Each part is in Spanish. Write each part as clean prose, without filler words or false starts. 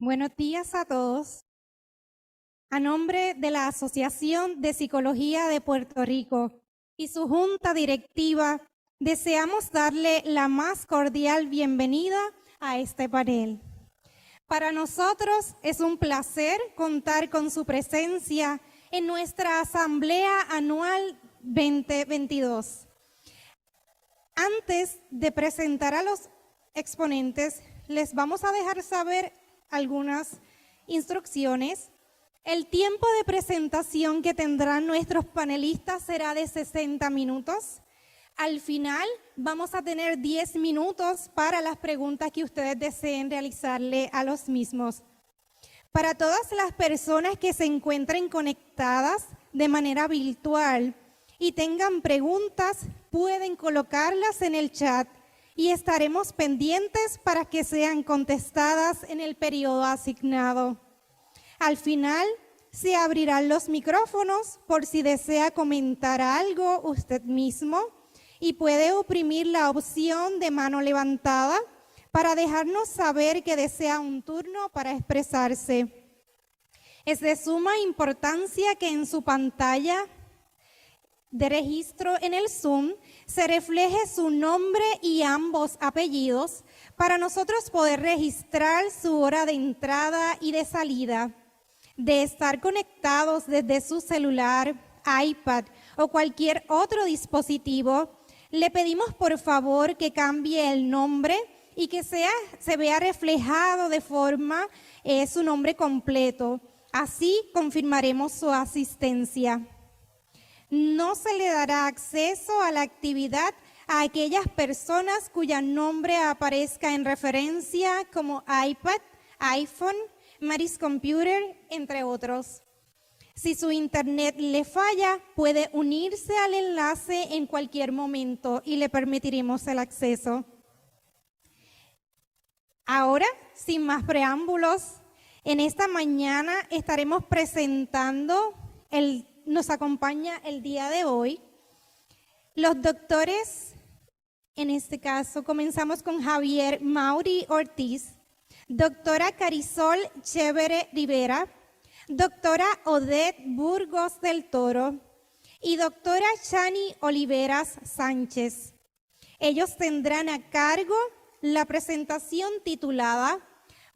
Buenos días a todos. A nombre de la Asociación de Psicología de Puerto Rico y su junta directiva, deseamos darle la más cordial bienvenida a este panel. Para nosotros es un placer contar con su presencia en nuestra Asamblea Anual 2022. Antes de presentar a los exponentes, les vamos a dejar saber algunas instrucciones. El tiempo de presentación que tendrán nuestros panelistas será de 60 minutos. Al final vamos a tener 10 minutos para las preguntas que ustedes deseen realizarle a los mismos. Para todas las personas que se encuentren conectadas de manera virtual y tengan preguntas, pueden colocarlas en el chat y estaremos pendientes para que sean contestadas en el periodo asignado. Al final se abrirán los micrófonos por si desea comentar algo usted mismo y puede oprimir la opción de mano levantada para dejarnos saber que desea un turno para expresarse. Es de suma importancia que en su pantalla de registro en el Zoom se refleje su nombre y ambos apellidos para nosotros poder registrar su hora de entrada y de salida. De estar conectados desde su celular, iPad o cualquier otro dispositivo, le pedimos por favor que cambie el nombre y que se vea reflejado de forma su nombre completo. Así confirmaremos su asistencia. No se le dará acceso a la actividad a aquellas personas cuyo nombre aparezca en referencia como iPad, iPhone, Maris Computer, entre otros. Si su internet le falla, puede unirse al enlace en cualquier momento y le permitiremos el acceso. Ahora, sin más preámbulos, en esta mañana estaremos presentando nos acompaña el día de hoy los doctores. En este caso comenzamos con Javier Mauri Ortiz, doctora Carisol Chévere Rivera, doctora Odette Burgos del Toro y doctora Chani Oliveras Sánchez. Ellos tendrán a cargo la presentación titulada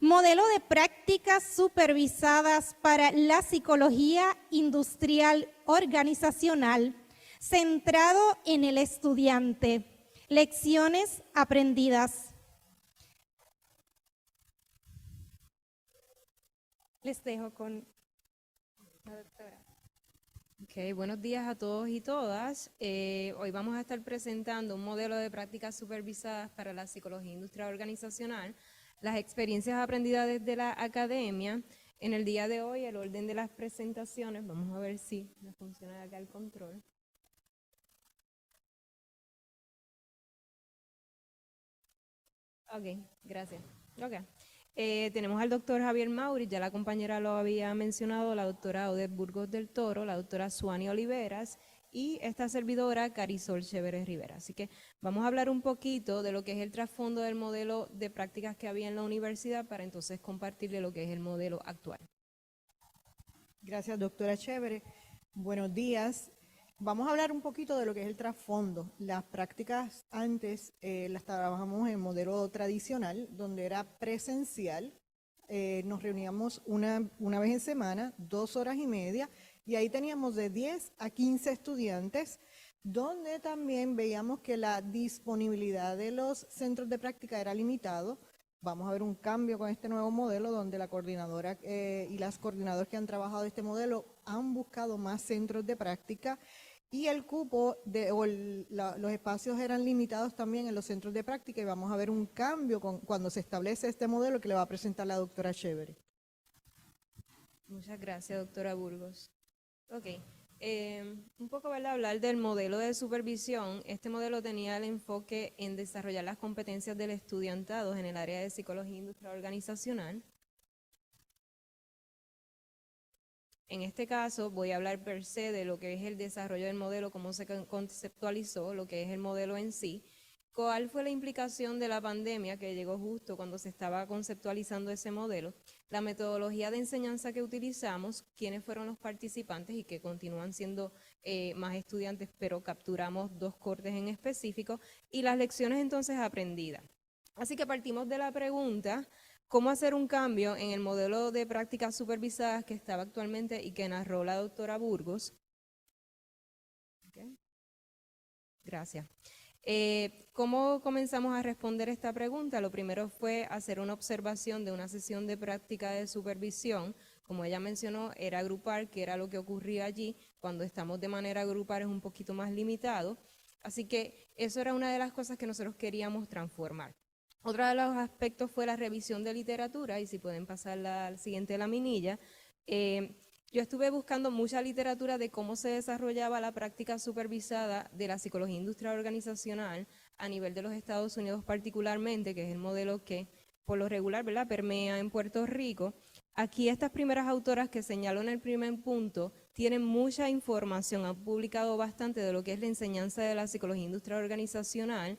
Modelo de prácticas supervisadas para la psicología industrial organizacional, centrado en el estudiante. Lecciones aprendidas. Les dejo con la doctora. Okay, buenos días a todos y todas. Hoy vamos a estar presentando un modelo de prácticas supervisadas para la psicología industrial organizacional, las experiencias aprendidas desde la academia. En el día de hoy, el orden de las presentaciones, vamos a ver si me funciona acá el control. Ok, gracias. Okay. Tenemos al doctor Javier Mauri, ya la compañera lo había mencionado, la doctora Odette Burgos del Toro, la doctora Suani Oliveras y esta servidora Carisol Chévere Rivera. Así que vamos a hablar un poquito de lo que es el trasfondo del modelo de prácticas que había en la universidad para entonces compartirle lo que es el modelo actual. Gracias, doctora Chévere. Buenos días. Vamos a hablar un poquito de lo que es el trasfondo. Las prácticas antes las trabajamos en modelo tradicional, donde era presencial. Nos reuníamos una vez en semana, 2 horas y media, y ahí teníamos de 10 a 15 estudiantes, donde también veíamos que la disponibilidad de los centros de práctica era limitado. Vamos a ver un cambio con este nuevo modelo, donde la coordinadora y las coordinadoras que han trabajado este modelo han buscado más centros de práctica y el cupo los espacios eran limitados también en los centros de práctica, y vamos a ver un cambio cuando se establece este modelo que le va a presentar la doctora Chévere. Muchas gracias, doctora Burgos. Ok, un poco, ¿verdad?, hablar del modelo de supervisión. Este modelo tenía el enfoque en desarrollar las competencias del estudiantado en el área de psicología industrial organizacional. En este caso voy a hablar per se de lo que es el desarrollo del modelo, cómo se conceptualizó, lo que es el modelo en sí, ¿Cuál fue la implicación de la pandemia que llegó justo cuando se estaba conceptualizando ese modelo? La metodología de enseñanza que utilizamos, quiénes fueron los participantes y que continúan siendo más estudiantes, pero capturamos 2 cortes en específico, y las lecciones entonces aprendidas. Así que partimos de la pregunta, ¿cómo hacer un cambio en el modelo de prácticas supervisadas que estaba actualmente y que narró la doctora Burgos? Okay. Gracias. ¿Cómo comenzamos a responder esta pregunta? Lo primero fue hacer una observación de una sesión de práctica de supervisión. Como ella mencionó, era grupal, que era lo que ocurría allí. Cuando estamos de manera grupal es un poquito más limitado. Así que eso era una de las cosas que nosotros queríamos transformar. Otro de los aspectos fue la revisión de literatura, y si pueden pasar al siguiente laminilla. Yo estuve buscando mucha literatura de cómo se desarrollaba la práctica supervisada de la psicología industrial organizacional a nivel de los Estados Unidos particularmente, que es el modelo que por lo regular, ¿verdad?, permea en Puerto Rico. Aquí estas primeras autoras que señalo en el primer punto tienen mucha información, han publicado bastante de lo que es la enseñanza de la psicología industrial organizacional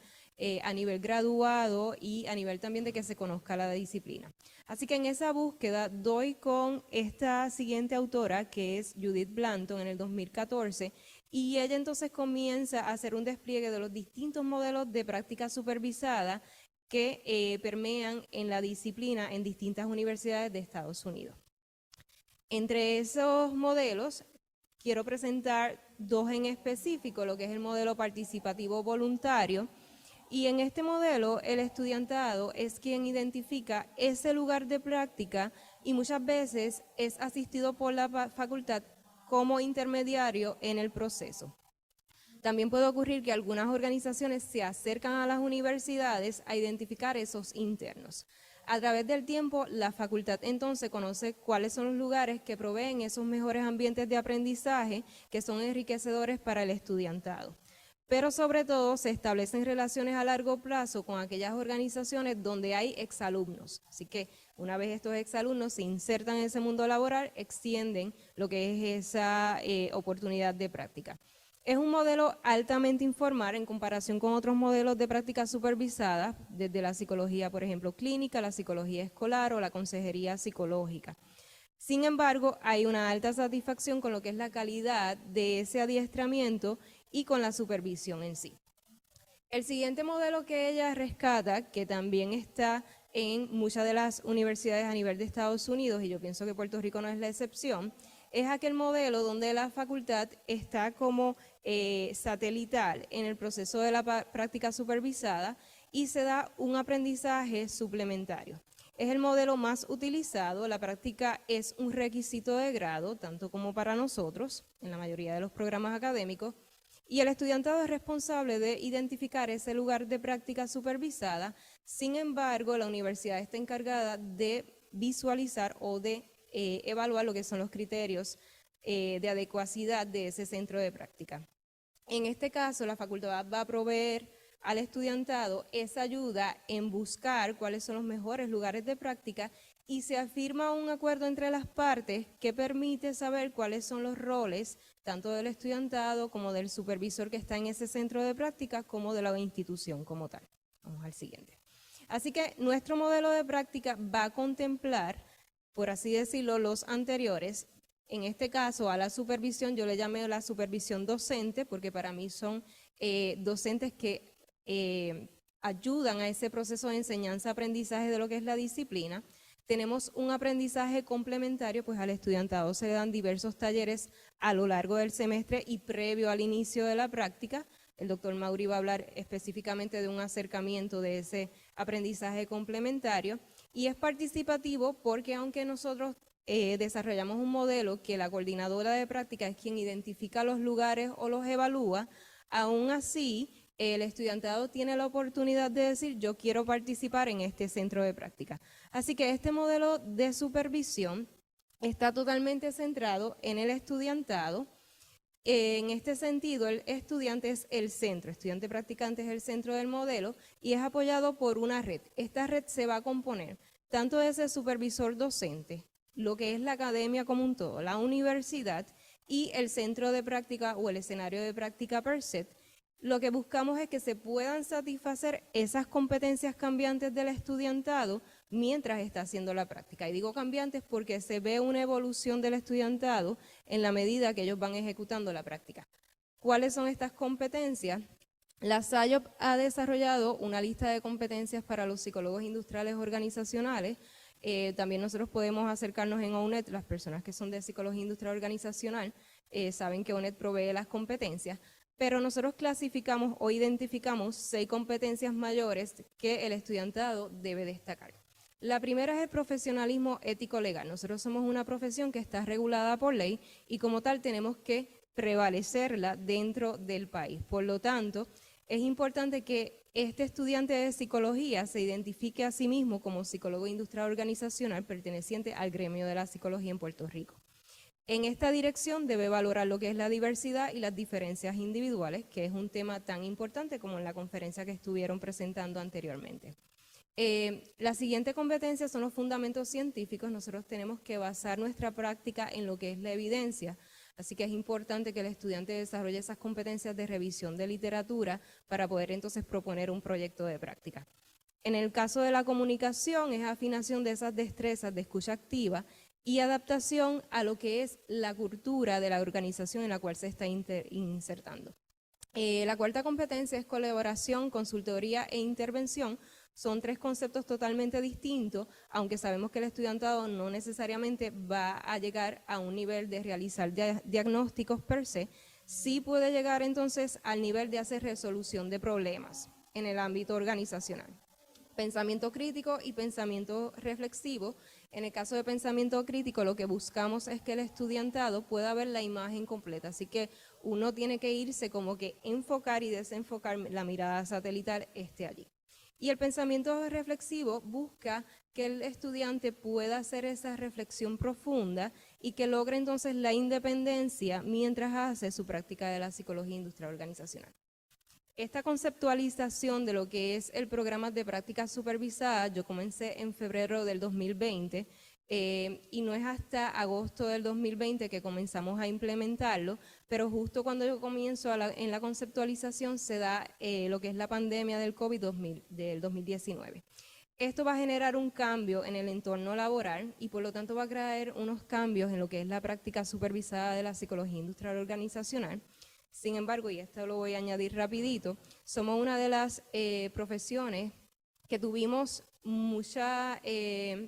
a nivel graduado y a nivel también de que se conozca la disciplina. Así que en esa búsqueda doy con esta siguiente autora, que es Judith Blanton, en el 2014, y ella entonces comienza a hacer un despliegue de los distintos modelos de práctica supervisada que permean en la disciplina en distintas universidades de Estados Unidos. Entre esos modelos, quiero presentar 2 en específico, lo que es el modelo participativo voluntario. Y en este modelo, el estudiantado es quien identifica ese lugar de práctica y muchas veces es asistido por la facultad como intermediario en el proceso. También puede ocurrir que algunas organizaciones se acercan a las universidades a identificar esos internos. A través del tiempo, la facultad entonces conoce cuáles son los lugares que proveen esos mejores ambientes de aprendizaje que son enriquecedores para el estudiantado. Pero sobre todo se establecen relaciones a largo plazo con aquellas organizaciones donde hay exalumnos. Así que una vez estos exalumnos se insertan en ese mundo laboral, extienden lo que es esa oportunidad de práctica. Es un modelo altamente informal en comparación con otros modelos de práctica supervisada, desde la psicología, por ejemplo, clínica, la psicología escolar o la consejería psicológica. Sin embargo, hay una alta satisfacción con lo que es la calidad de ese adiestramiento y con la supervisión en sí. El siguiente modelo que ella rescata, que también está en muchas de las universidades a nivel de Estados Unidos, y yo pienso que Puerto Rico no es la excepción, es aquel modelo donde la facultad está como satelital en el proceso de la práctica supervisada y se da un aprendizaje suplementario. Es el modelo más utilizado, la práctica es un requisito de grado, tanto como para nosotros, en la mayoría de los programas académicos, y el estudiantado es responsable de identificar ese lugar de práctica supervisada. Sin embargo, la universidad está encargada de visualizar o de evaluar lo que son los criterios de adecuacidad de ese centro de práctica. En este caso, la facultad va a proveer al estudiantado esa ayuda en buscar cuáles son los mejores lugares de práctica y se afirma un acuerdo entre las partes que permite saber cuáles son los roles tanto del estudiantado como del supervisor que está en ese centro de práctica como de la institución como tal. Vamos al siguiente. Así que nuestro modelo de práctica va a contemplar, por así decirlo, los anteriores. En este caso, a la supervisión, yo le llamé la supervisión docente, porque para mí son docentes que ayudan a ese proceso de enseñanza-aprendizaje de lo que es la disciplina. Tenemos un aprendizaje complementario, pues al estudiantado se le dan diversos talleres a lo largo del semestre y previo al inicio de la práctica. El doctor Mauri va a hablar específicamente de un acercamiento de ese aprendizaje complementario y es participativo porque aunque nosotros desarrollamos un modelo que la coordinadora de práctica es quien identifica los lugares o los evalúa, aún así el estudiantado tiene la oportunidad de decir yo quiero participar en este centro de práctica. Así que este modelo de supervisión está totalmente centrado en el estudiantado. En este sentido, el estudiante es el centro, estudiante practicante es el centro del modelo y es apoyado por una red. Esta red se va a componer tanto de ese supervisor docente, lo que es la academia como un todo, la universidad y el centro de práctica o el escenario de práctica per se. lo que buscamos es que se puedan satisfacer esas competencias cambiantes del estudiantado mientras está haciendo la práctica. Y digo cambiantes porque se ve una evolución del estudiantado en la medida que ellos van ejecutando la práctica. ¿Cuáles son estas competencias? La SIOP ha desarrollado una lista de competencias para los psicólogos industriales organizacionales. También nosotros podemos acercarnos en ONET, las personas que son de psicología industrial organizacional saben que ONET provee las competencias, pero nosotros clasificamos o identificamos 6 competencias mayores que el estudiantado debe destacar. La primera es el profesionalismo ético-legal. Nosotros somos una profesión que está regulada por ley y como tal tenemos que prevalecerla dentro del país. Por lo tanto, es importante que este estudiante de psicología se identifique a sí mismo como psicólogo industrial organizacional perteneciente al gremio de la psicología en Puerto Rico. En esta dirección debe valorar lo que es la diversidad y las diferencias individuales, que es un tema tan importante como en la conferencia que estuvieron presentando anteriormente. La siguiente competencia son los fundamentos científicos. Nosotros tenemos que basar nuestra práctica en lo que es la evidencia, así que es importante que el estudiante desarrolle esas competencias de revisión de literatura para poder entonces proponer un proyecto de práctica. En el caso de la comunicación es afinación de esas destrezas de escucha activa y adaptación a lo que es la cultura de la organización en la cual se está insertando. La cuarta competencia es colaboración, consultoría e intervención. Son 3 conceptos totalmente distintos, aunque sabemos que el estudiantado no necesariamente va a llegar a un nivel de realizar diagnósticos per se, sí puede llegar entonces al nivel de hacer resolución de problemas en el ámbito organizacional. Pensamiento crítico y pensamiento reflexivo. En el caso de pensamiento crítico, lo que buscamos es que el estudiantado pueda ver la imagen completa, así que uno tiene que irse como que enfocar y desenfocar, la mirada satelital esté allí. Y el pensamiento reflexivo busca que el estudiante pueda hacer esa reflexión profunda y que logre entonces la independencia mientras hace su práctica de la psicología industrial organizacional. Esta conceptualización de lo que es el programa de práctica supervisada, yo comencé en febrero del 2020 y no es hasta agosto del 2020 que comenzamos a implementarlo, pero justo cuando yo comienzo en la conceptualización se da lo que es la pandemia del COVID del 2019. Esto va a generar un cambio en el entorno laboral y por lo tanto va a traer unos cambios en lo que es la práctica supervisada de la psicología industrial organizacional. Sin embargo, y esto lo voy a añadir rapidito, somos una de las profesiones que tuvimos mucha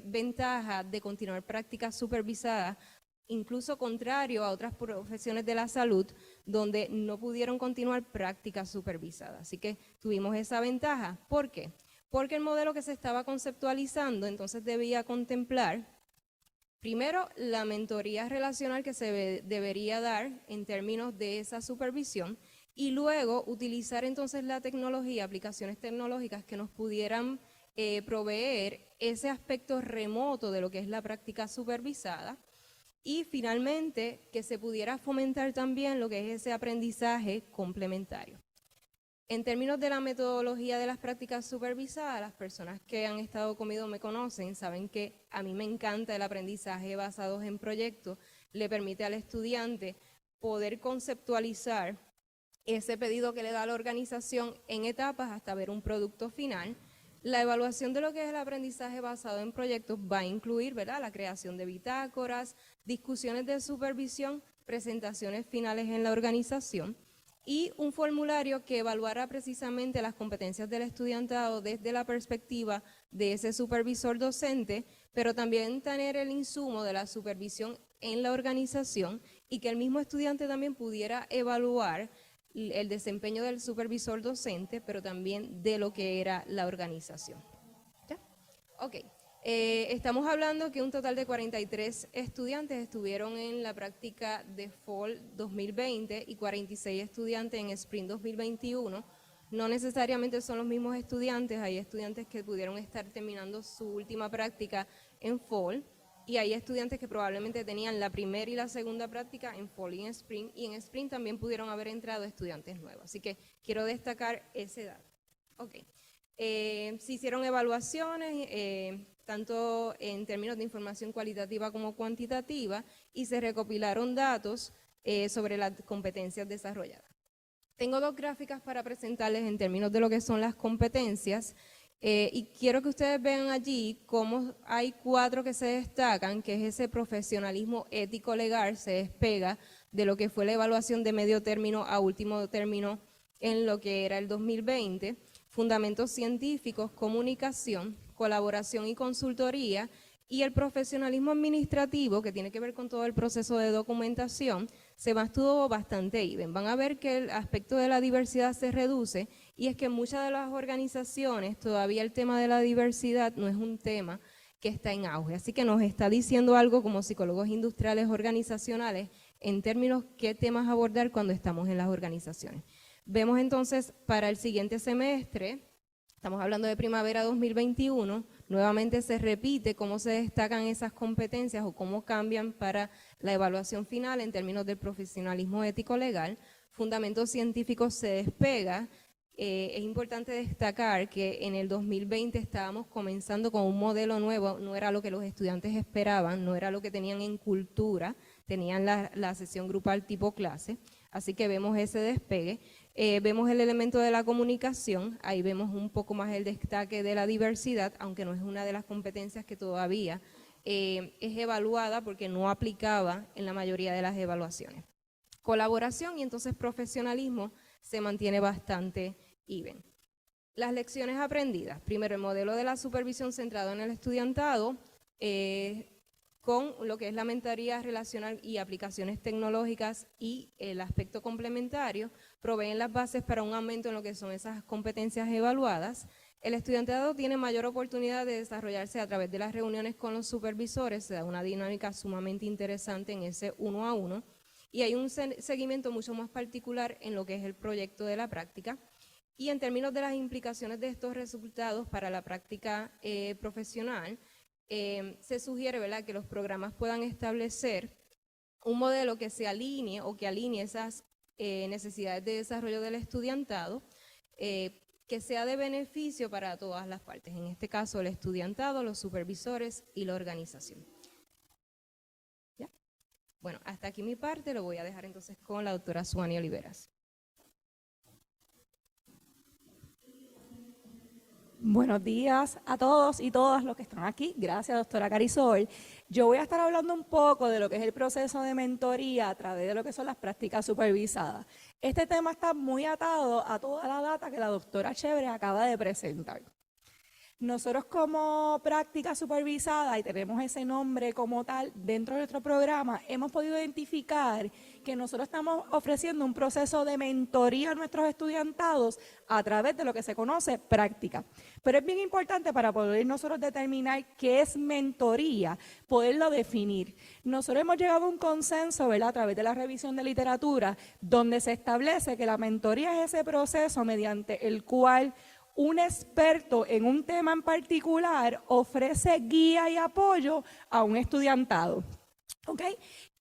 ventaja de continuar prácticas supervisadas, incluso contrario a otras profesiones de la salud, donde no pudieron continuar prácticas supervisadas. Así que tuvimos esa ventaja. ¿Por qué? Porque el modelo que se estaba conceptualizando entonces debía contemplar primero, la mentoría relacional que se debería dar en términos de esa supervisión y luego utilizar entonces la tecnología, aplicaciones tecnológicas que nos pudieran proveer ese aspecto remoto de lo que es la práctica supervisada y finalmente que se pudiera fomentar también lo que es ese aprendizaje complementario. En términos de la metodología de las prácticas supervisadas, las personas que han estado conmigo me conocen, saben que a mí me encanta el aprendizaje basado en proyectos, le permite al estudiante poder conceptualizar ese pedido que le da la organización en etapas hasta ver un producto final. La evaluación de lo que es el aprendizaje basado en proyectos va a incluir, ¿verdad?, la creación de bitácoras, discusiones de supervisión, presentaciones finales en la organización, y un formulario que evaluará precisamente las competencias del estudiantado desde la perspectiva de ese supervisor docente, pero también tener el insumo de la supervisión en la organización y que el mismo estudiante también pudiera evaluar el desempeño del supervisor docente, pero también de lo que era la organización. ¿Ya? Ok. Estamos hablando que un total de 43 estudiantes estuvieron en la práctica de Fall 2020 y 46 estudiantes en Spring 2021. No necesariamente son los mismos estudiantes, hay estudiantes que pudieron estar terminando su última práctica en Fall y hay estudiantes que probablemente tenían la primera y la segunda práctica en Fall y en Spring también pudieron haber entrado estudiantes nuevos. Así que quiero destacar ese dato. Ok. Se hicieron evaluaciones, tanto en términos de información cualitativa como cuantitativa, y se recopilaron datos sobre las competencias desarrolladas. Tengo dos gráficas para presentarles en términos de lo que son las competencias y quiero que ustedes vean allí cómo hay 4 que se destacan, que es ese profesionalismo ético legal, se despega de lo que fue la evaluación de medio término a último término en lo que era el 2020, fundamentos científicos, comunicación, colaboración y consultoría, y el profesionalismo administrativo, que tiene que ver con todo el proceso de documentación, se mantuvo bastante even. Van a ver que el aspecto de la diversidad se reduce, y es que en muchas de las organizaciones todavía el tema de la diversidad no es un tema que está en auge. Así que nos está diciendo algo como psicólogos industriales organizacionales en términos qué temas abordar cuando estamos en las organizaciones. Vemos entonces para el siguiente semestre, estamos hablando de primavera 2021, nuevamente se repite cómo se destacan esas competencias o cómo cambian para la evaluación final en términos del profesionalismo ético legal. Fundamentos científicos se despega. Es importante destacar que en el 2020 estábamos comenzando con un modelo nuevo, no era lo que los estudiantes esperaban, no era lo que tenían en cultura, tenían la sesión grupal tipo clase, así que vemos ese despegue. Vemos el elemento de la comunicación, ahí vemos un poco más el destaque de la diversidad, aunque no es una de las competencias que todavía es evaluada porque no aplicaba en la mayoría de las evaluaciones. Colaboración y entonces profesionalismo se mantiene bastante even. Las lecciones aprendidas. Primero, el modelo de la supervisión centrado en el estudiantado, con lo que es la mentoría relacional y aplicaciones tecnológicas y el aspecto complementario, proveen las bases para un aumento en lo que son esas competencias evaluadas. El estudiantado tiene mayor oportunidad de desarrollarse a través de las reuniones con los supervisores, se da una dinámica sumamente interesante en ese 1 a 1, y hay un seguimiento mucho más particular en lo que es el proyecto de la práctica. Y en términos de las implicaciones de estos resultados para la práctica profesional, se sugiere, ¿verdad?, que los programas puedan establecer un modelo que se alinee o que alinee esas necesidades de desarrollo del estudiantado, que sea de beneficio para todas las partes, en este caso el estudiantado, los supervisores y la organización. ¿Ya? Bueno, hasta aquí mi parte, lo voy a dejar entonces con la doctora Suani Oliveras. Buenos días a todos y todas los que están aquí. Gracias, doctora Carisol. Yo voy a estar hablando un poco de lo que es el proceso de mentoría a través de lo que son las prácticas supervisadas. Este tema está muy atado a toda la data que la doctora Chévere acaba de presentar. Nosotros como práctica supervisada, y tenemos ese nombre como tal dentro de nuestro programa, hemos podido identificar que nosotros estamos ofreciendo un proceso de mentoría a nuestros estudiantados a través de lo que se conoce práctica. Pero es bien importante para poder nosotros determinar qué es mentoría, poderlo definir. Nosotros hemos llegado a un consenso, ¿verdad?, a través de la revisión de literatura, donde se establece que la mentoría es ese proceso mediante el cual un experto en un tema en particular ofrece guía y apoyo a un estudiantado. ¿Ok?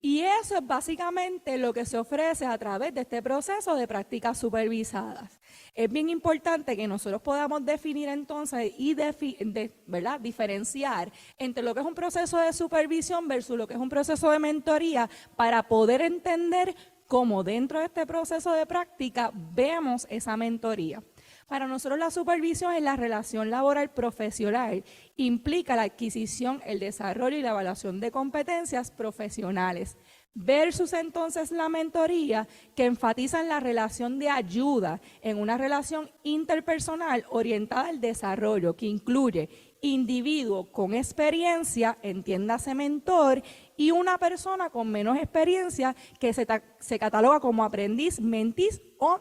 Y eso es básicamente lo que se ofrece a través de este proceso de prácticas supervisadas. Es bien importante que nosotros podamos definir entonces y ¿verdad?, diferenciar entre lo que es un proceso de supervisión versus lo que es un proceso de mentoría para poder entender cómo dentro de este proceso de práctica vemos esa mentoría. Para nosotros la supervisión es la relación laboral profesional, implica la adquisición, el desarrollo y la evaluación de competencias profesionales, versus entonces la mentoría que enfatiza en la relación de ayuda, en una relación interpersonal orientada al desarrollo, que incluye individuo con experiencia, entiéndase mentor, y una persona con menos experiencia que se cataloga como aprendiz, mentis o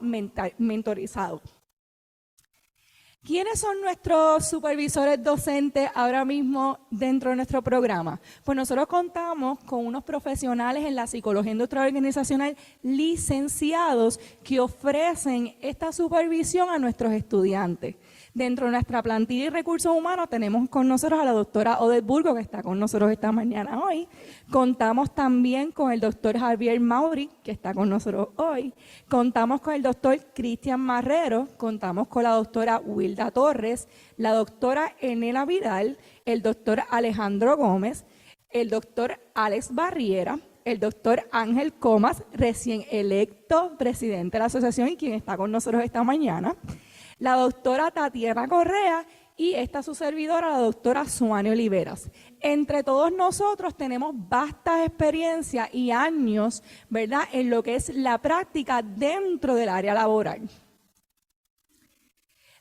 mentorizado. ¿Quiénes son nuestros supervisores docentes ahora mismo dentro de nuestro programa? Pues nosotros contamos con unos profesionales en la psicología industrial organizacional licenciados que ofrecen esta supervisión a nuestros estudiantes. Dentro de nuestra plantilla y recursos humanos tenemos con nosotros a la doctora Odette Burgos, que está con nosotros esta mañana hoy. Contamos también con el doctor Javier Mauri, que está con nosotros hoy. Contamos con el doctor Cristian Marrero, contamos con la doctora Wilda Torres, la doctora Enela Vidal, el doctor Alejandro Gómez, el doctor Alex Barriera, el doctor Ángel Comas, recién electo presidente de la asociación y quien está con nosotros esta mañana, la doctora Tatiana Correa y esta su servidora, la doctora Suani Oliveras. Entre todos nosotros tenemos vasta experiencia y años, ¿verdad?, en lo que es la práctica dentro del área laboral.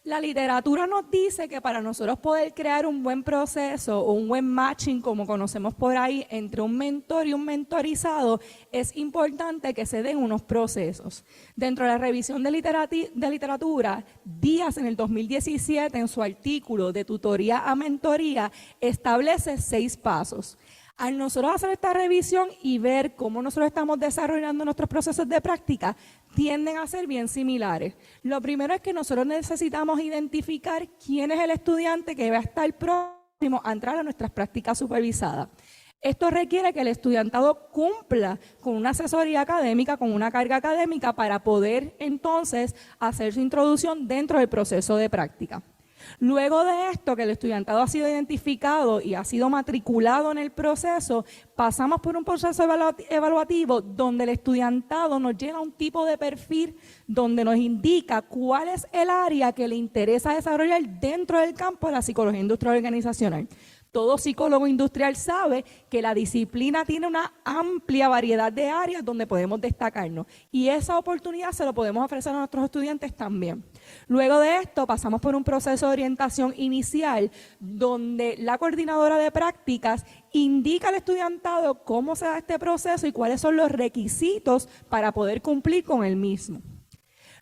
La literatura nos dice que para nosotros poder crear un buen proceso o un buen matching, como conocemos por ahí, entre un mentor y un mentorizado, es importante que se den unos procesos. Dentro de la revisión de literatura, Díaz en el 2017, en su artículo de tutoría a mentoría, establece 6 pasos. Al nosotros hacer esta revisión y ver cómo nosotros estamos desarrollando nuestros procesos de práctica, tienden a ser bien similares. Lo primero es que nosotros necesitamos identificar quién es el estudiante que va a estar próximo a entrar a nuestras prácticas supervisadas. Esto requiere que el estudiantado cumpla con una asesoría académica, con una carga académica para poder entonces hacer su introducción dentro del proceso de práctica. Luego de esto, que el estudiantado ha sido identificado y ha sido matriculado en el proceso, pasamos por un proceso evaluativo donde el estudiantado nos llena un tipo de perfil donde nos indica cuál es el área que le interesa desarrollar dentro del campo de la psicología industrial organizacional. Todo psicólogo industrial sabe que la disciplina tiene una amplia variedad de áreas donde podemos destacarnos y esa oportunidad se lo podemos ofrecer a nuestros estudiantes también. Luego de esto pasamos por un proceso de orientación inicial donde la coordinadora de prácticas indica al estudiantado cómo se da este proceso y cuáles son los requisitos para poder cumplir con el mismo.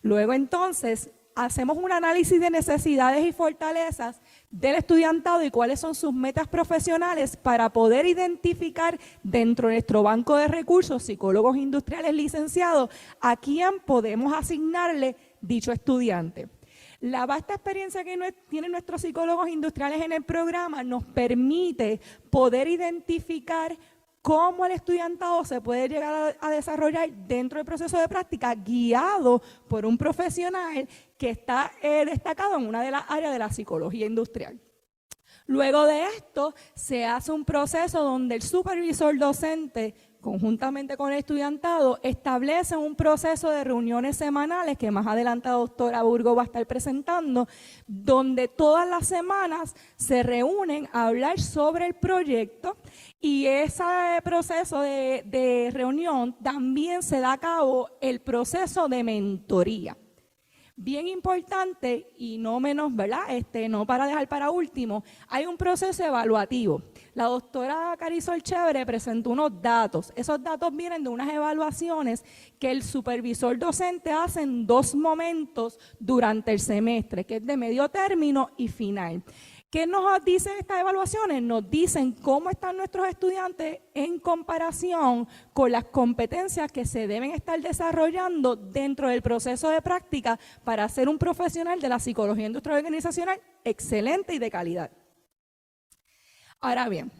Luego entonces hacemos un análisis de necesidades y fortalezas del estudiantado y cuáles son sus metas profesionales para poder identificar dentro de nuestro banco de recursos psicólogos industriales licenciados a quién podemos asignarle dicho estudiante. La vasta experiencia que tienen nuestros psicólogos industriales en el programa nos permite poder identificar cómo el estudiantado se puede llegar a desarrollar dentro del proceso de práctica guiado por un profesional que está destacado en una de las áreas de la psicología industrial. Luego de esto se hace un proceso donde el supervisor docente, conjuntamente con el estudiantado, establece un proceso de reuniones semanales que más adelante la doctora Burgos va a estar presentando, donde todas las semanas se reúnen a hablar sobre el proyecto y ese proceso de reunión también se da a cabo el proceso de mentoría. Bien importante y no menos, ¿verdad? No para dejar para último, hay un proceso evaluativo. La doctora Carisol Chévere presentó unos datos. Esos datos vienen de unas evaluaciones que el supervisor docente hace en 2 momentos durante el semestre, que es de medio término y final. ¿Qué nos dicen estas evaluaciones? Nos dicen cómo están nuestros estudiantes en comparación con las competencias que se deben estar desarrollando dentro del proceso de práctica para ser un profesional de la psicología industrial organizacional excelente y de calidad. Ahora bien,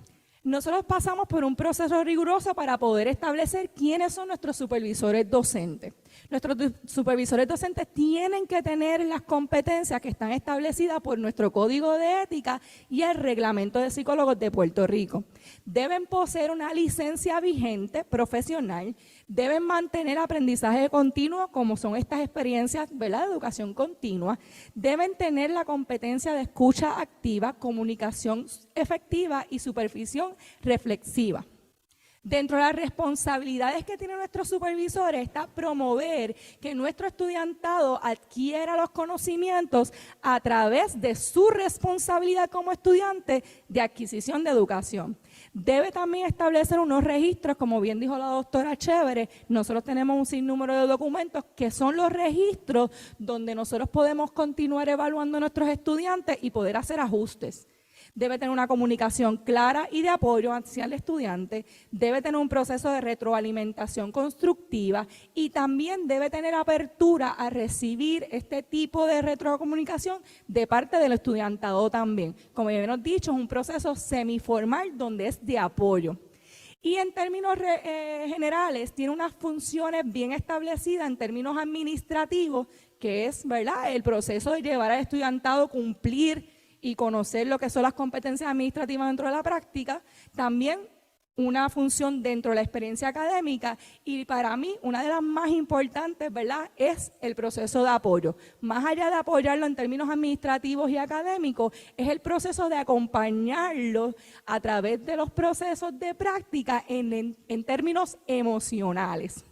nosotros pasamos por un proceso riguroso para poder establecer quiénes son nuestros supervisores docentes. Nuestros supervisores docentes tienen que tener las competencias que están establecidas por nuestro Código de Ética y el Reglamento de Psicólogos de Puerto Rico. Deben poseer una licencia vigente profesional, deben mantener aprendizaje continuo, como son estas experiencias, ¿verdad?, de educación continua, deben tener la competencia de escucha activa, comunicación efectiva y supervisión reflexiva. Dentro de las responsabilidades que tienen nuestros supervisores está promover que nuestro estudiantado adquiera los conocimientos a través de su responsabilidad como estudiante de adquisición de educación. Debe también establecer unos registros, como bien dijo la doctora Chévere, nosotros tenemos un sinnúmero de documentos que son los registros donde nosotros podemos continuar evaluando a nuestros estudiantes y poder hacer ajustes. Debe tener una comunicación clara y de apoyo hacia el estudiante, debe tener un proceso de retroalimentación constructiva y también debe tener apertura a recibir este tipo de retrocomunicación de parte del estudiantado también. Como ya hemos dicho, es un proceso semiformal donde es de apoyo. Y en términos generales, tiene unas funciones bien establecidas en términos administrativos, que es, ¿verdad?, el proceso de llevar al estudiantado a cumplir y conocer lo que son las competencias administrativas dentro de la práctica. También una función dentro de la experiencia académica y para mí una de las más importantes, ¿verdad?, es el proceso de apoyo. Más allá de apoyarlo en términos administrativos y académicos, es el proceso de acompañarlo a través de los procesos de práctica en términos emocionales.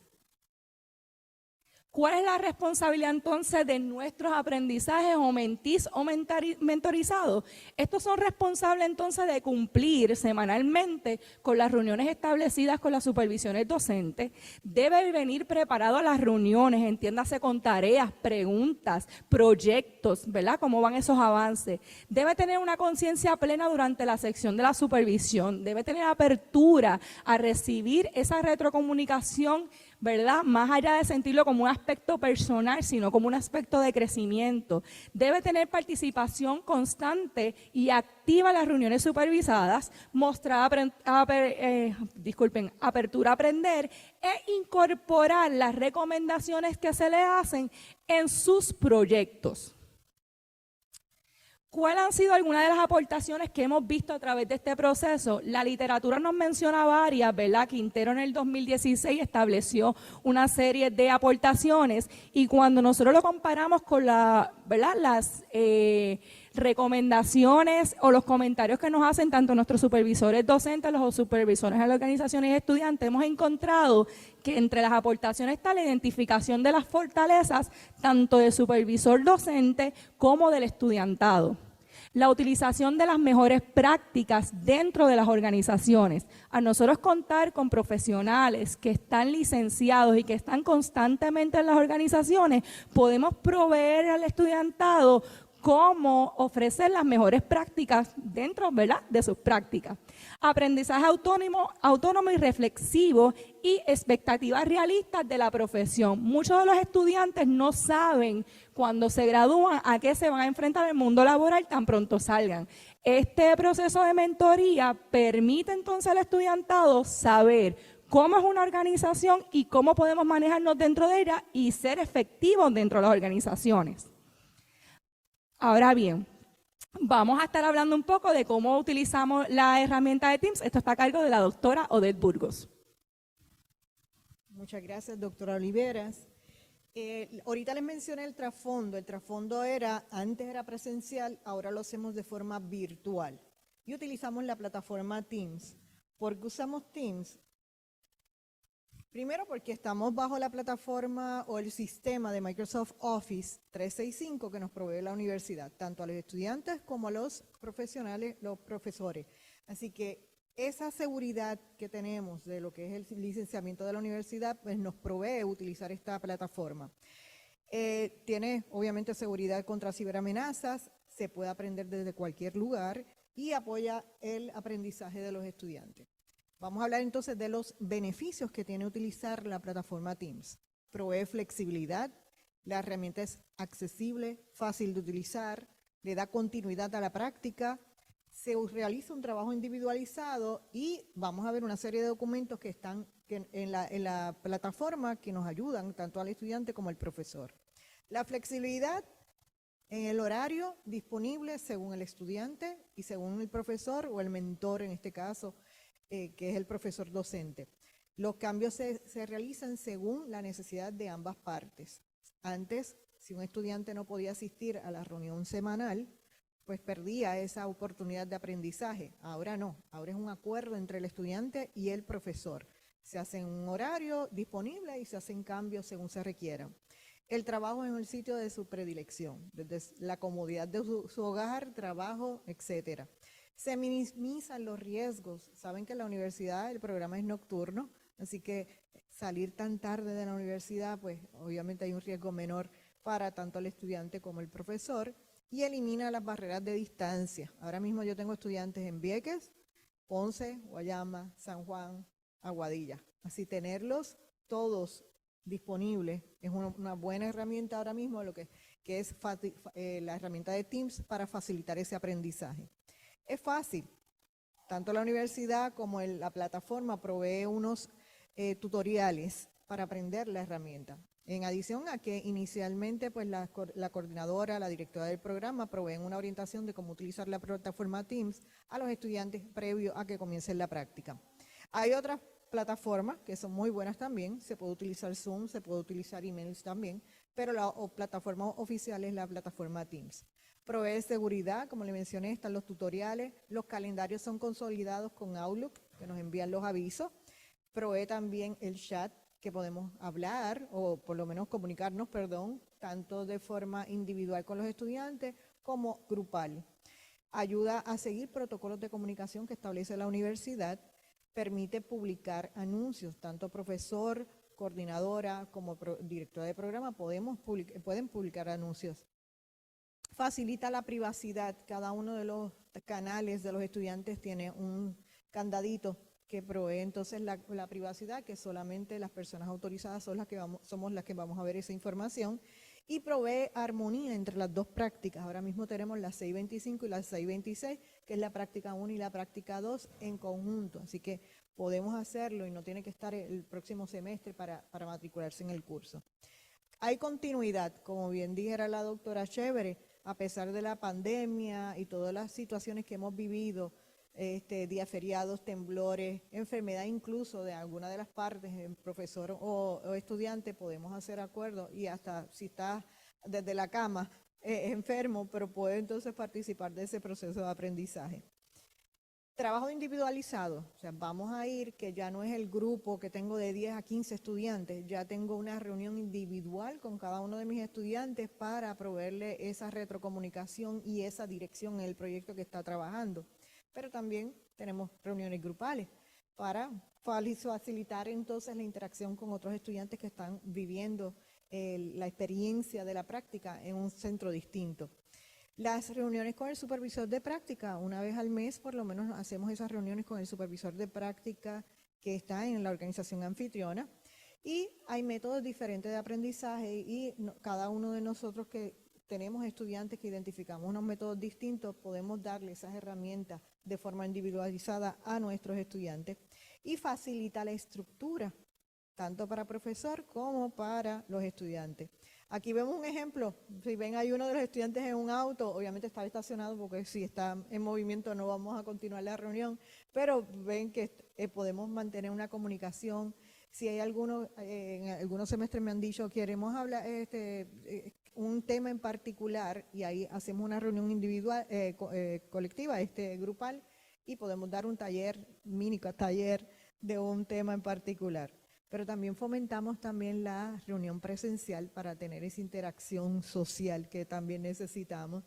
¿Cuál es la responsabilidad entonces de nuestros aprendizajes o mentis o mentorizados? Estos son responsables entonces de cumplir semanalmente con las reuniones establecidas con las supervisiones docentes. Debe venir preparado a las reuniones, entiéndase con tareas, preguntas, proyectos, ¿verdad? ¿Cómo van esos avances? Debe tener una conciencia plena durante la sección de la supervisión. Debe tener apertura a recibir esa retrocomunicación, ¿verdad? Más allá de sentirlo como un aspecto personal, sino como un aspecto de crecimiento. Debe tener participación constante y activa en las reuniones supervisadas, mostrar apertura a aprender e incorporar las recomendaciones que se le hacen en sus proyectos. ¿Cuáles han sido algunas de las aportaciones que hemos visto a través de este proceso? La literatura nos menciona varias, ¿verdad? Quintero en el 2016 estableció una serie de aportaciones y cuando nosotros lo comparamos con las recomendaciones o los comentarios que nos hacen tanto nuestros supervisores docentes, los supervisores de las organizaciones y estudiantes, hemos encontrado que entre las aportaciones está la identificación de las fortalezas tanto del supervisor docente como del estudiantado. La utilización de las mejores prácticas dentro de las organizaciones. A nosotros contar con profesionales que están licenciados y que están constantemente en las organizaciones, podemos proveer al estudiantado cómo ofrecer las mejores prácticas dentro, ¿verdad?, de sus prácticas. Aprendizaje autónomo y reflexivo y expectativas realistas de la profesión. Muchos de los estudiantes no saben cuando se gradúan a qué se van a enfrentar en el mundo laboral tan pronto salgan. Este proceso de mentoría permite entonces al estudiantado saber cómo es una organización y cómo podemos manejarnos dentro de ella y ser efectivos dentro de las organizaciones. Ahora bien, vamos a estar hablando un poco de cómo utilizamos la herramienta de Teams. Esto está a cargo de la doctora Odette Burgos. Muchas gracias, doctora Oliveras. Ahorita les mencioné el trasfondo. El trasfondo antes era presencial, ahora lo hacemos de forma virtual. Y utilizamos la plataforma Teams. ¿Por qué usamos Teams? Primero porque estamos bajo la plataforma o el sistema de Microsoft Office 365 que nos provee la universidad, tanto a los estudiantes como a los profesionales, los profesores. Así que esa seguridad que tenemos de lo que es el licenciamiento de la universidad, pues nos provee utilizar esta plataforma. Tiene obviamente seguridad contra ciberamenazas, se puede aprender desde cualquier lugar y apoya el aprendizaje de los estudiantes. Vamos a hablar entonces de los beneficios que tiene utilizar la plataforma Teams. Provee flexibilidad, la herramienta es accesible, fácil de utilizar, le da continuidad a la práctica, se realiza un trabajo individualizado y vamos a ver una serie de documentos que están en la plataforma que nos ayudan tanto al estudiante como al profesor. La flexibilidad en el horario disponible según el estudiante y según el profesor o el mentor en este caso, que es el profesor docente. Los cambios se realizan según la necesidad de ambas partes. Antes, si un estudiante no podía asistir a la reunión semanal, pues perdía esa oportunidad de aprendizaje. Ahora no, ahora es un acuerdo entre el estudiante y el profesor. Se hace un horario disponible y se hacen cambios según se requieran. El trabajo en el sitio de su predilección, desde la comodidad de su hogar, trabajo, etcétera. Se minimizan los riesgos. Saben que en la universidad el programa es nocturno, así que salir tan tarde de la universidad, pues obviamente hay un riesgo menor para tanto el estudiante como el profesor y elimina las barreras de distancia. Ahora mismo yo tengo estudiantes en Vieques, Ponce, Guayama, San Juan, Aguadilla. Así tenerlos todos disponibles es una buena herramienta ahora mismo, lo que es la herramienta de Teams para facilitar ese aprendizaje. Es fácil, tanto la universidad como la plataforma provee unos tutoriales para aprender la herramienta. En adición a que inicialmente pues la coordinadora, la directora del programa proveen una orientación de cómo utilizar la plataforma Teams a los estudiantes previo a que comiencen la práctica. Hay otras plataformas que son muy buenas también, se puede utilizar Zoom, se puede utilizar emails también, pero la plataforma oficial es la plataforma Teams. Provee seguridad, como le mencioné, están los tutoriales, los calendarios son consolidados con Outlook, que nos envían los avisos. Provee también el chat, que podemos hablar o por lo menos comunicarnos, tanto de forma individual con los estudiantes como grupal. Ayuda a seguir protocolos de comunicación que establece la universidad, permite publicar anuncios, tanto profesor, coordinadora como directora de programa pueden publicar anuncios. Facilita la privacidad, cada uno de los canales de los estudiantes tiene un candadito que provee entonces la privacidad, que solamente las personas autorizadas somos las que vamos a ver esa información, y provee armonía entre las dos prácticas. Ahora mismo tenemos la 625 y la 626, que es la práctica 1 y la práctica 2 en conjunto, así que podemos hacerlo y no tiene que estar el próximo semestre para matricularse en el curso. Hay continuidad, como bien dijera la doctora Chévere, a pesar de la pandemia y todas las situaciones que hemos vivido, días feriados, temblores, enfermedad incluso de alguna de las partes, profesor o estudiante, podemos hacer acuerdos y hasta si está desde la cama enfermo, pero puede entonces participar de ese proceso de aprendizaje. Trabajo individualizado, o sea, vamos a ir que ya no es el grupo que tengo de 10 a 15 estudiantes, ya tengo una reunión individual con cada uno de mis estudiantes para proveerle esa retrocomunicación y esa dirección en el proyecto que está trabajando. Pero también tenemos reuniones grupales para facilitar entonces la interacción con otros estudiantes que están viviendo la experiencia de la práctica en un centro distinto. Las reuniones con el supervisor de práctica, una vez al mes por lo menos hacemos esas reuniones con el supervisor de práctica que está en la organización anfitriona, y hay métodos diferentes de aprendizaje y cada uno de nosotros que tenemos estudiantes que identificamos unos métodos distintos, podemos darle esas herramientas de forma individualizada a nuestros estudiantes, y facilita la estructura, tanto para profesor como para los estudiantes. Aquí vemos un ejemplo, si ven hay uno de los estudiantes en un auto, obviamente está estacionado porque si está en movimiento no vamos a continuar la reunión, pero ven que podemos mantener una comunicación. Si hay algunos, en algunos semestres me han dicho, queremos hablar un tema en particular, y ahí hacemos una reunión individual, colectiva, grupal, y podemos dar un taller, mini taller de un tema en particular. Pero también fomentamos también la reunión presencial para tener esa interacción social que también necesitamos.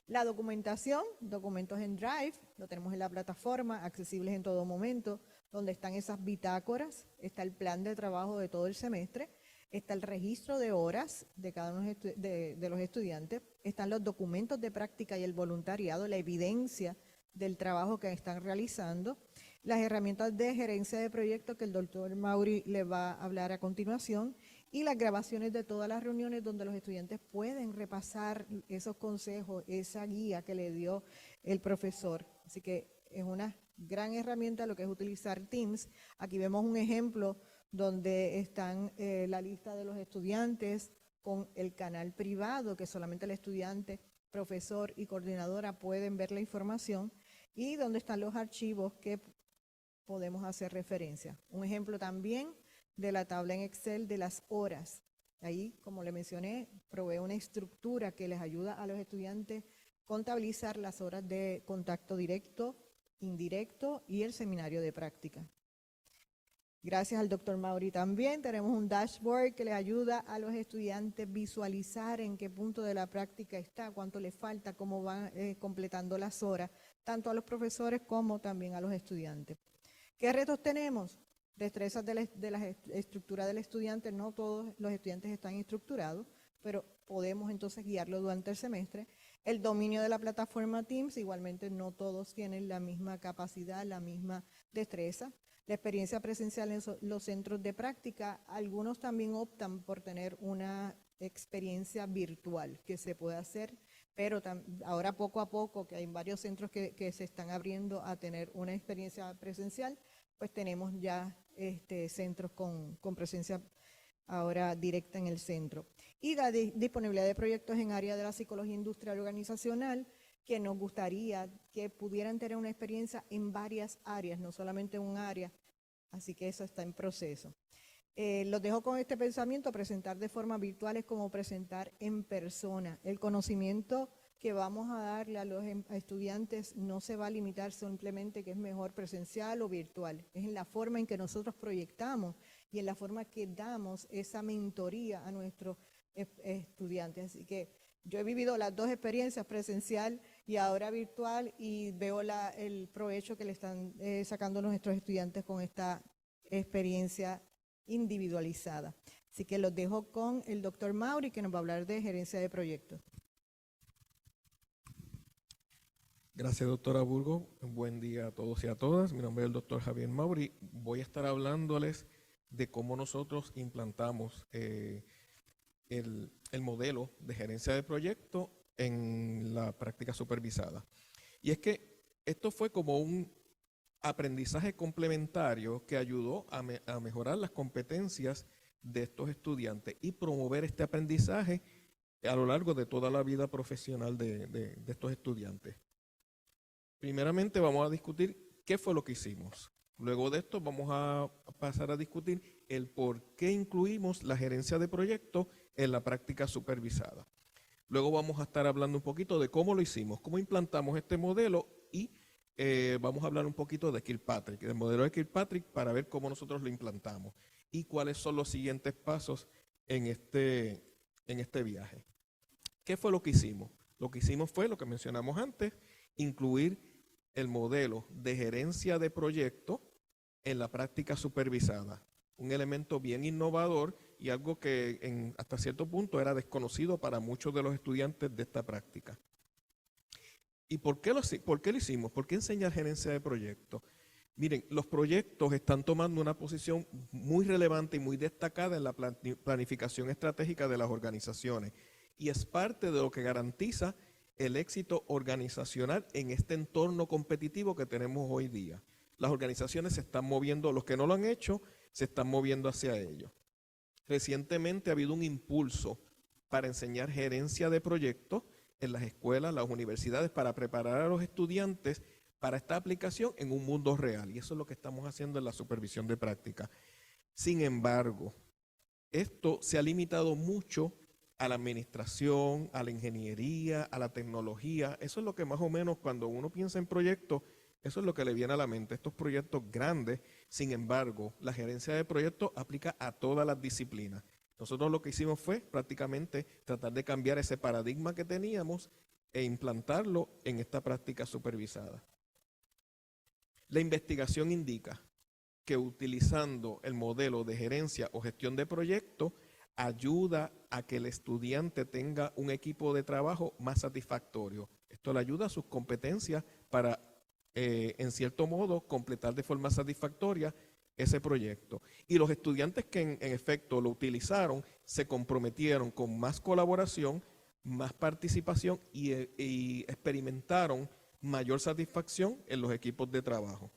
La documentación, documentos en Drive, lo tenemos en la plataforma, accesibles en todo momento, donde están esas bitácoras, está el plan de trabajo de todo el semestre, está el registro de horas de cada uno de los estudiantes, están los documentos de práctica y el voluntariado, la evidencia del trabajo que están realizando, las herramientas de gerencia de proyectos que el doctor Mauri les va a hablar a continuación, y las grabaciones de todas las reuniones donde los estudiantes pueden repasar esos consejos, esa guía que le dio el profesor. Así que es una gran herramienta lo que es utilizar Teams. Aquí vemos un ejemplo donde están la lista de los estudiantes con el canal privado, que solamente el estudiante, profesor y coordinadora pueden ver la información, y donde están los archivos que podemos hacer referencia. Un ejemplo también de la tabla en Excel de las horas. Ahí, como le mencioné, provee una estructura que les ayuda a los estudiantes contabilizar las horas de contacto directo, indirecto y el seminario de práctica. Gracias al doctor Mauri también tenemos un dashboard que les ayuda a los estudiantes visualizar en qué punto de la práctica está, cuánto les falta, cómo van completando las horas, tanto a los profesores como también a los estudiantes. ¿Qué retos tenemos? Destrezas de la estructura del estudiante. No todos los estudiantes están estructurados, pero podemos entonces guiarlo durante el semestre. El dominio de la plataforma Teams, igualmente no todos tienen la misma capacidad, la misma destreza. La experiencia presencial en los centros de práctica, algunos también optan por tener una experiencia virtual que se puede hacer, pero ahora poco a poco, que hay varios centros que se están abriendo a tener una experiencia presencial, pues tenemos ya centros con presencia ahora directa en el centro. Y la disponibilidad de proyectos en área de la psicología industrial organizacional, que nos gustaría que pudieran tener una experiencia en varias áreas, no solamente en un área, Así que eso está en proceso. Los dejo con este pensamiento: presentar de forma virtual es como presentar en persona. El conocimiento que vamos a darle a los estudiantes no se va a limitar simplemente que es mejor presencial o virtual. Es en la forma en que nosotros proyectamos y en la forma que damos esa mentoría a nuestros estudiantes. Así que yo he vivido las dos experiencias, presencial y ahora virtual, y veo el provecho que le están sacando nuestros estudiantes con esta experiencia individualizada. Así que los dejo con el doctor Mauri, que nos va a hablar de gerencia de proyectos. Gracias, doctora Burgos. Buen día a todos y a todas. Mi nombre es el doctor Javier Mauri. Voy a estar hablándoles de cómo nosotros implantamos el modelo de gerencia de proyecto en la práctica supervisada. Y es que esto fue como un aprendizaje complementario que ayudó a mejorar las competencias de estos estudiantes y promover este aprendizaje a lo largo de toda la vida profesional de estos estudiantes. Primeramente vamos a discutir qué fue lo que hicimos. Luego de esto vamos a pasar a discutir el por qué incluimos la gerencia de proyectos en la práctica supervisada. Luego vamos a estar hablando un poquito de cómo lo hicimos, cómo implantamos este modelo, y vamos a hablar un poquito de Kirkpatrick, del modelo de Kirkpatrick, para ver cómo nosotros lo implantamos y cuáles son los siguientes pasos en este viaje. ¿Qué fue lo que hicimos? Lo que hicimos fue lo que mencionamos antes: incluir el modelo de gerencia de proyecto en la práctica supervisada. Un elemento bien innovador y algo que hasta cierto punto era desconocido para muchos de los estudiantes de esta práctica. ¿Y por qué lo hicimos? ¿Por qué enseñar gerencia de proyectos? Miren, los proyectos están tomando una posición muy relevante y muy destacada en la planificación estratégica de las organizaciones, y es parte de lo que garantiza el éxito organizacional en este entorno competitivo que tenemos hoy día. Las organizaciones se están moviendo, los que no lo han hecho, se están moviendo hacia ello. Recientemente ha habido un impulso para enseñar gerencia de proyectos en las escuelas, las universidades, para preparar a los estudiantes para esta aplicación en un mundo real. Y eso es lo que estamos haciendo en la supervisión de práctica. Sin embargo, esto se ha limitado mucho a la administración, a la ingeniería, a la tecnología. Eso es lo que más o menos, cuando uno piensa en proyectos, eso es lo que le viene a la mente, estos proyectos grandes. Sin embargo, la gerencia de proyectos aplica a todas las disciplinas. Nosotros lo que hicimos fue prácticamente tratar de cambiar ese paradigma que teníamos e implantarlo en esta práctica supervisada. La investigación indica que utilizando el modelo de gerencia o gestión de proyectos ayuda a que el estudiante tenga un equipo de trabajo más satisfactorio. Esto le ayuda a sus competencias para, en cierto modo, completar de forma satisfactoria ese proyecto. Y los estudiantes que en efecto lo utilizaron se comprometieron con más colaboración, más participación y experimentaron mayor satisfacción en los equipos de trabajo.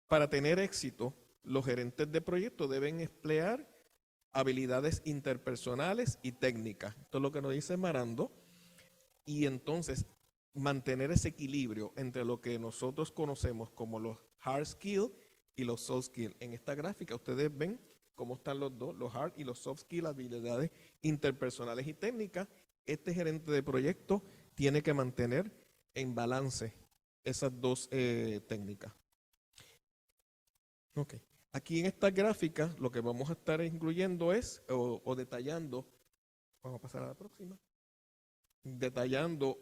Para tener éxito, los gerentes de proyectos deben emplear habilidades interpersonales y técnicas. Esto es lo que nos dice Marando. Y entonces mantener ese equilibrio entre lo que nosotros conocemos como los hard skills y los soft skills. En esta gráfica ustedes ven cómo están los dos, los hard y los soft skills, habilidades interpersonales y técnicas. Este gerente de proyecto tiene que mantener en balance esas dos técnicas. Ok. Aquí en esta gráfica lo que vamos a estar incluyendo es, o detallando, vamos a pasar a la próxima, detallando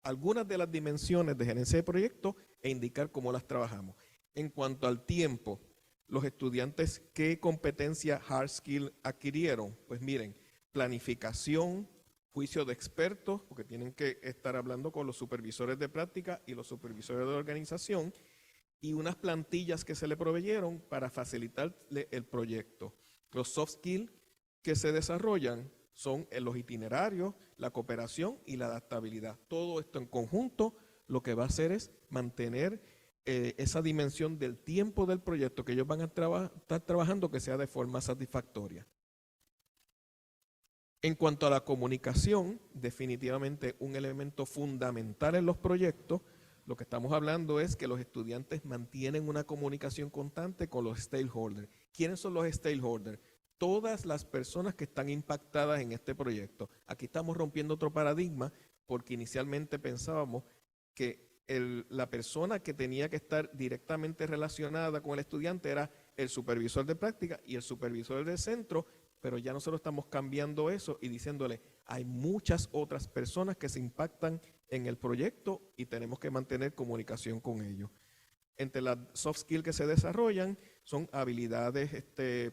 algunas de las dimensiones de gerencia de proyectos e indicar cómo las trabajamos. En cuanto al tiempo, los estudiantes, ¿qué competencia hard skill adquirieron? Pues miren, planificación, juicio de expertos, porque tienen que estar hablando con los supervisores de práctica y los supervisores de organización, y unas plantillas que se le proveyeron para facilitarle el proyecto. Los soft skills que se desarrollan son en los itinerarios, la cooperación y la adaptabilidad. Todo esto en conjunto lo que va a hacer es mantener esa dimensión del tiempo del proyecto que ellos van a estar trabajando, que sea de forma satisfactoria. En cuanto a la comunicación, definitivamente un elemento fundamental en los proyectos Lo que estamos hablando es que los estudiantes mantienen una comunicación constante con los stakeholders. ¿Quiénes son los stakeholders? Todas las personas que están impactadas en este proyecto. Aquí estamos rompiendo otro paradigma porque inicialmente pensábamos que la persona que tenía que estar directamente relacionada con el estudiante era el supervisor de práctica y el supervisor del centro, pero ya nosotros estamos cambiando eso y diciéndole, hay muchas otras personas que se impactan en el proyecto y tenemos que mantener comunicación con ellos. Entre las soft skills que se desarrollan son habilidades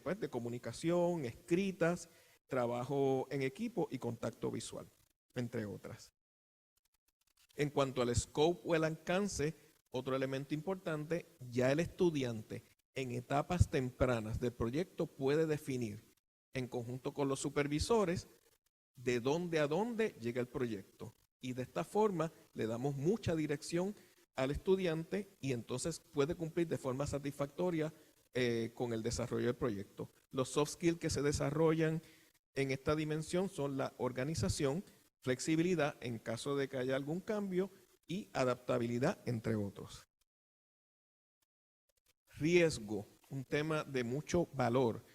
pues, de comunicación, escritas, trabajo en equipo y contacto visual, entre otras. En cuanto al scope o el alcance, otro elemento importante, ya el estudiante en etapas tempranas del proyecto puede definir en conjunto con los supervisores de dónde a dónde llega el proyecto. Y de esta forma le damos mucha dirección al estudiante y entonces puede cumplir de forma satisfactoria con el desarrollo del proyecto. Los soft skills que se desarrollan en esta dimensión son la organización, flexibilidad en caso de que haya algún cambio y adaptabilidad, entre otros. Riesgo, un tema de mucho valor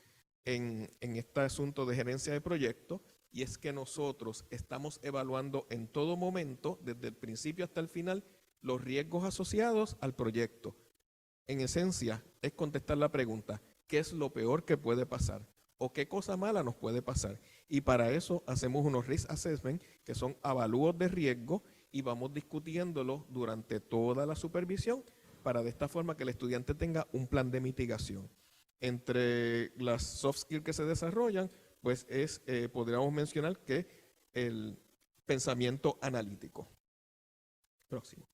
en este asunto de gerencia de proyectos, y es que nosotros estamos evaluando en todo momento, desde el principio hasta el final, los riesgos asociados al proyecto. En esencia, es contestar la pregunta, ¿qué es lo peor que puede pasar? ¿O qué cosa mala nos puede pasar? Y para eso hacemos unos risk assessment, que son avalúos de riesgo, y vamos discutiéndolos durante toda la supervisión, para de esta forma que el estudiante tenga un plan de mitigación. Entre las soft skills que se desarrollan, pues podríamos mencionar que el pensamiento analítico. Próximo.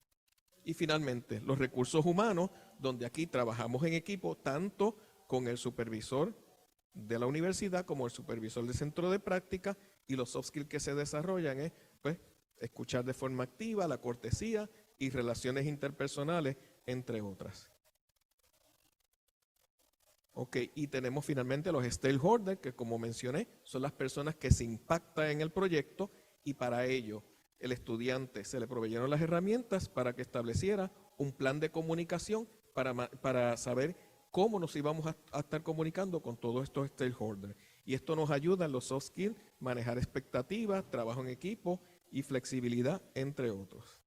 Y finalmente, los recursos humanos, donde aquí trabajamos en equipo, tanto con el supervisor de la universidad como el supervisor del centro de práctica, y los soft skills que se desarrollan es, pues, escuchar de forma activa, la cortesía y relaciones interpersonales, entre otras. Ok, y tenemos finalmente los stakeholders, que como mencioné, son las personas que se impactan en el proyecto, y para ello el estudiante se le proveyeron las herramientas para que estableciera un plan de comunicación para saber cómo nos íbamos a estar comunicando con todos estos stakeholders. Y esto nos ayuda en los soft skills, manejar expectativas, trabajo en equipo y flexibilidad, entre otros.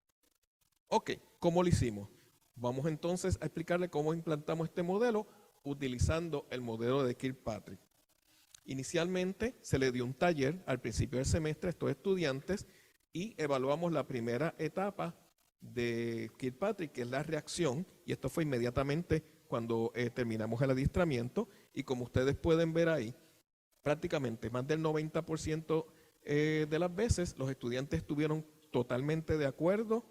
Ok, ¿cómo lo hicimos? Vamos entonces a explicarle cómo implantamos este modelo utilizando el modelo de Kirkpatrick. Inicialmente se le dio un taller al principio del semestre a estos estudiantes y evaluamos la primera etapa de Kirkpatrick, que es la reacción, y esto fue inmediatamente cuando terminamos el adiestramiento, y como ustedes pueden ver ahí, prácticamente más del 90% de las veces los estudiantes estuvieron totalmente de acuerdo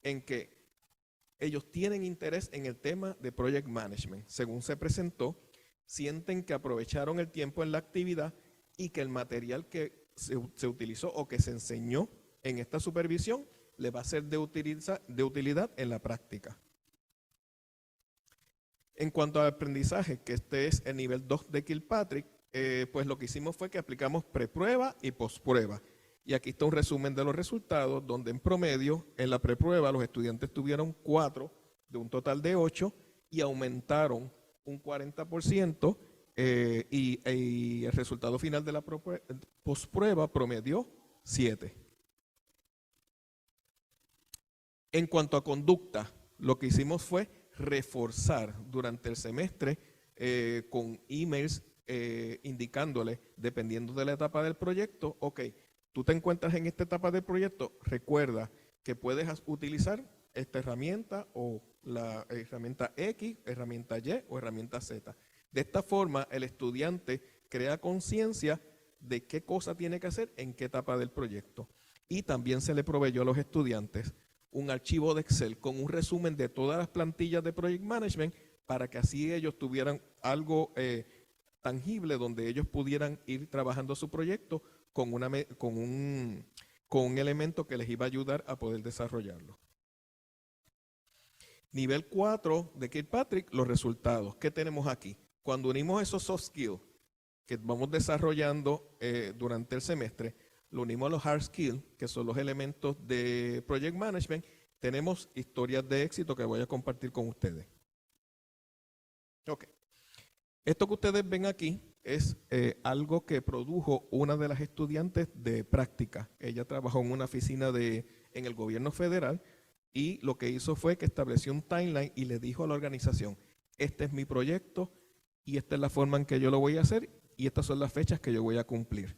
en que ellos tienen interés en el tema de Project Management. Según se presentó, sienten que aprovecharon el tiempo en la actividad y que el material que se utilizó o que se enseñó en esta supervisión le va a ser de utilidad en la práctica. En cuanto al aprendizaje, que este es el nivel 2 de Kirkpatrick, pues lo que hicimos fue que aplicamos preprueba y posprueba. Y aquí está un resumen de los resultados, donde en promedio, en la preprueba, los estudiantes tuvieron 4 de un total de 8 y aumentaron un 40%, y el resultado final de la posprueba promedió 7. En cuanto a conducta, lo que hicimos fue reforzar durante el semestre con emails indicándole, dependiendo de la etapa del proyecto, ok, tú te encuentras en esta etapa del proyecto, recuerda que puedes utilizar esta herramienta o la herramienta X, herramienta Y o herramienta Z. De esta forma, el estudiante crea conciencia de qué cosa tiene que hacer en qué etapa del proyecto. Y también se le proveyó a los estudiantes un archivo de Excel con un resumen de todas las plantillas de Project Management para que así ellos tuvieran algo tangible donde ellos pudieran ir trabajando su proyecto con un elemento que les iba a ayudar a poder desarrollarlo. Nivel 4 de Kirkpatrick, los resultados. ¿Qué tenemos aquí? Cuando unimos esos soft skills que vamos desarrollando durante el semestre, lo unimos a los hard skills, que son los elementos de Project Management, tenemos historias de éxito que voy a compartir con ustedes. Ok. Esto que ustedes ven aquí es algo que produjo una de las estudiantes de práctica. Ella trabajó en una oficina en el gobierno federal y lo que hizo fue que estableció un timeline y le dijo a la organización, este es mi proyecto y esta es la forma en que yo lo voy a hacer y estas son las fechas que yo voy a cumplir.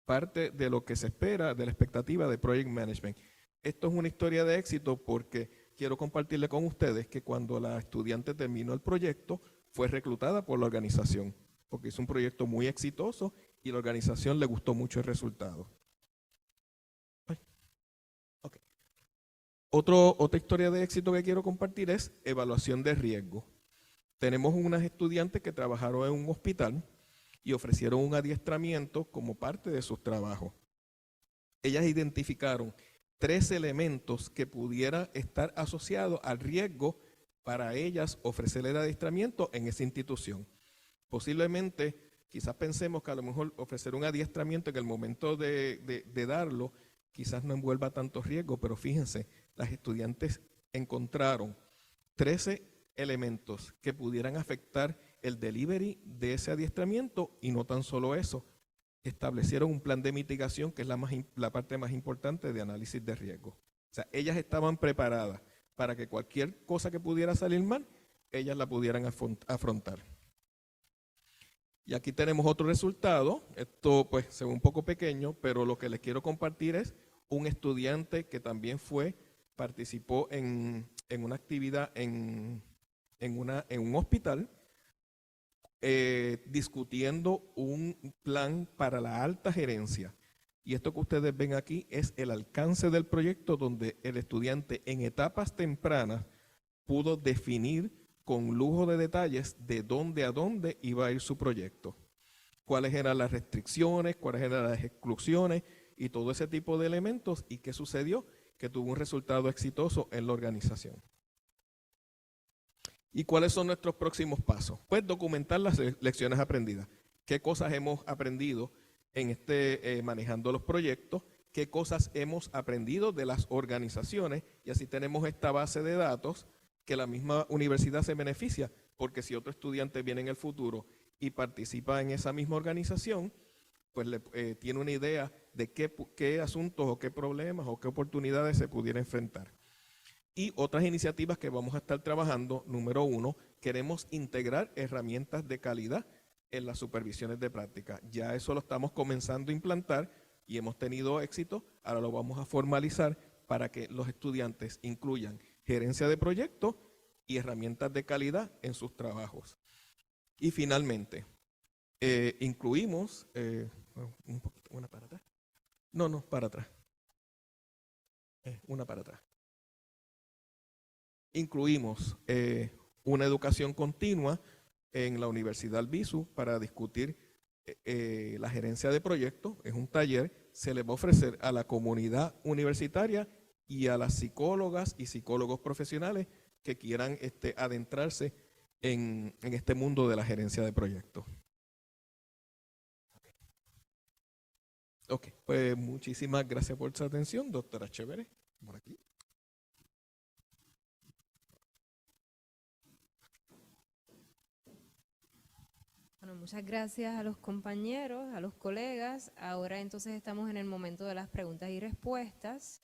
Parte de lo que se espera, de la expectativa de Project Management. Esto es una historia de éxito porque quiero compartirle con ustedes que cuando la estudiante terminó el proyecto, fue reclutada por la organización, porque es un proyecto muy exitoso y la organización le gustó mucho el resultado. Okay. Otra historia de éxito que quiero compartir es evaluación de riesgo. Tenemos unas estudiantes que trabajaron en un hospital y ofrecieron un adiestramiento como parte de sus trabajos. Ellas identificaron 3 elementos que pudieran estar asociados al riesgo para ellas ofrecer el adiestramiento en esa institución. Posiblemente, quizás pensemos que a lo mejor ofrecer un adiestramiento en el momento de darlo, quizás no envuelva tanto riesgo, pero fíjense, las estudiantes encontraron 13 elementos que pudieran afectar el delivery de ese adiestramiento y no tan solo eso, establecieron un plan de mitigación que es la parte más importante de análisis de riesgo. O sea, ellas estaban preparadas para que cualquier cosa que pudiera salir mal, ellas la pudieran afrontar. Y aquí tenemos otro resultado. Esto pues se ve un poco pequeño, pero lo que les quiero compartir es un estudiante que también participó en una actividad en un hospital, discutiendo un plan para la alta gerencia. Y esto que ustedes ven aquí es el alcance del proyecto donde el estudiante en etapas tempranas pudo definir con lujo de detalles de dónde a dónde iba a ir su proyecto. Cuáles eran las restricciones, cuáles eran las exclusiones y todo ese tipo de elementos y qué sucedió, que tuvo un resultado exitoso en la organización. ¿Y cuáles son nuestros próximos pasos? Pues documentar las lecciones aprendidas. ¿Qué cosas hemos aprendido en manejando los proyectos? ¿Qué cosas hemos aprendido de las organizaciones? Y así tenemos esta base de datos que la misma universidad se beneficia, porque si otro estudiante viene en el futuro y participa en esa misma organización, pues tiene una idea de qué asuntos o qué problemas o qué oportunidades se pudiera enfrentar. Y otras iniciativas que vamos a estar trabajando, número 1, queremos integrar herramientas de calidad en las supervisiones de práctica. Ya eso lo estamos comenzando a implantar y hemos tenido éxito, ahora lo vamos a formalizar para que los estudiantes incluyan gerencia de proyectos y herramientas de calidad en sus trabajos. Y finalmente, incluimos, un poquito, una para atrás. No, para atrás. Una para atrás. Incluimos una educación continua en la Universidad Albizu para discutir la gerencia de proyectos. Es un taller, se le va a ofrecer a la comunidad universitaria y a las psicólogas y psicólogos profesionales que quieran adentrarse en este mundo de la gerencia de proyectos. Ok, pues muchísimas gracias por su atención, doctora Chévere, por aquí. Bueno, muchas gracias a los compañeros, a los colegas. Ahora entonces estamos en el momento de las preguntas y respuestas.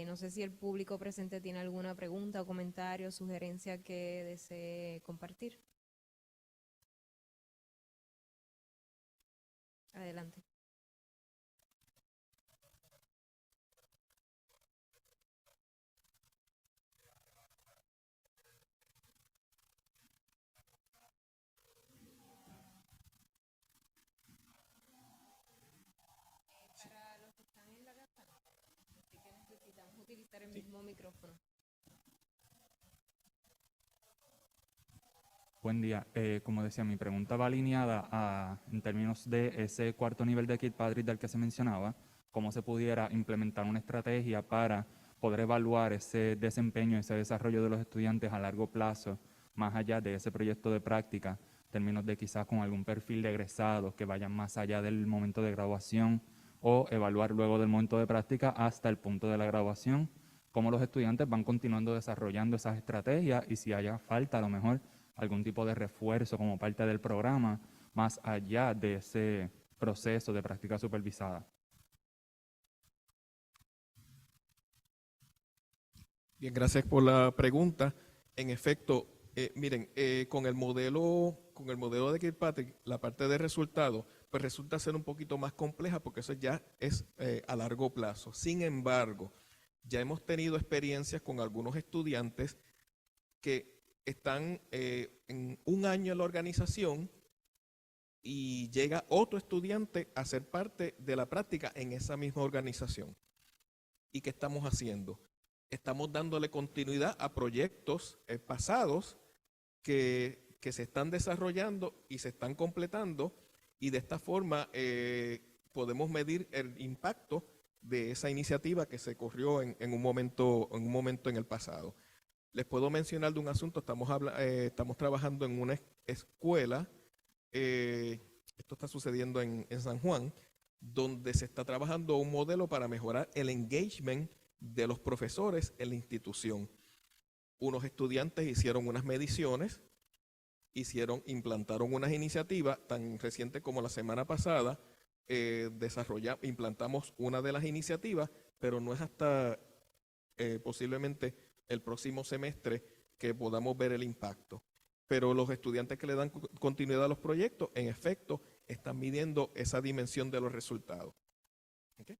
No sé si el público presente tiene alguna pregunta o comentario, sugerencia que desee compartir. Adelante. Utilizar el mismo micrófono. Buen día. Como decía, mi pregunta va alineada en términos de ese cuarto nivel de Kilpatrick del que se mencionaba, cómo se pudiera implementar una estrategia para poder evaluar ese desempeño, ese desarrollo de los estudiantes a largo plazo, más allá de ese proyecto de práctica, en términos de quizás con algún perfil de egresados que vayan más allá del momento de graduación o evaluar luego del momento de práctica hasta el punto de la graduación, cómo los estudiantes van continuando desarrollando esas estrategias y si haya falta a lo mejor algún tipo de refuerzo como parte del programa más allá de ese proceso de práctica supervisada. Bien, gracias por la pregunta. En efecto, miren, con el modelo de Kirkpatrick, la parte de resultados, pues resulta ser un poquito más compleja porque eso ya es a largo plazo. Sin embargo, ya hemos tenido experiencias con algunos estudiantes que están en un año en la organización y llega otro estudiante a ser parte de la práctica en esa misma organización. ¿Y qué estamos haciendo? Estamos dándole continuidad a proyectos pasados que se están desarrollando y se están completando, y de esta forma podemos medir el impacto de esa iniciativa que se corrió en un momento en el pasado. Les puedo mencionar de un asunto. Estamos trabajando en una escuela, esto está sucediendo en San Juan, donde se está trabajando un modelo para mejorar el engagement de los profesores en la institución. Unos estudiantes hicieron unas mediciones, implantaron unas iniciativas tan recientes como la semana pasada. Implantamos una de las iniciativas, pero no es hasta posiblemente el próximo semestre que podamos ver el impacto. Pero los estudiantes que le dan continuidad a los proyectos, en efecto, están midiendo esa dimensión de los resultados. ¿Okay?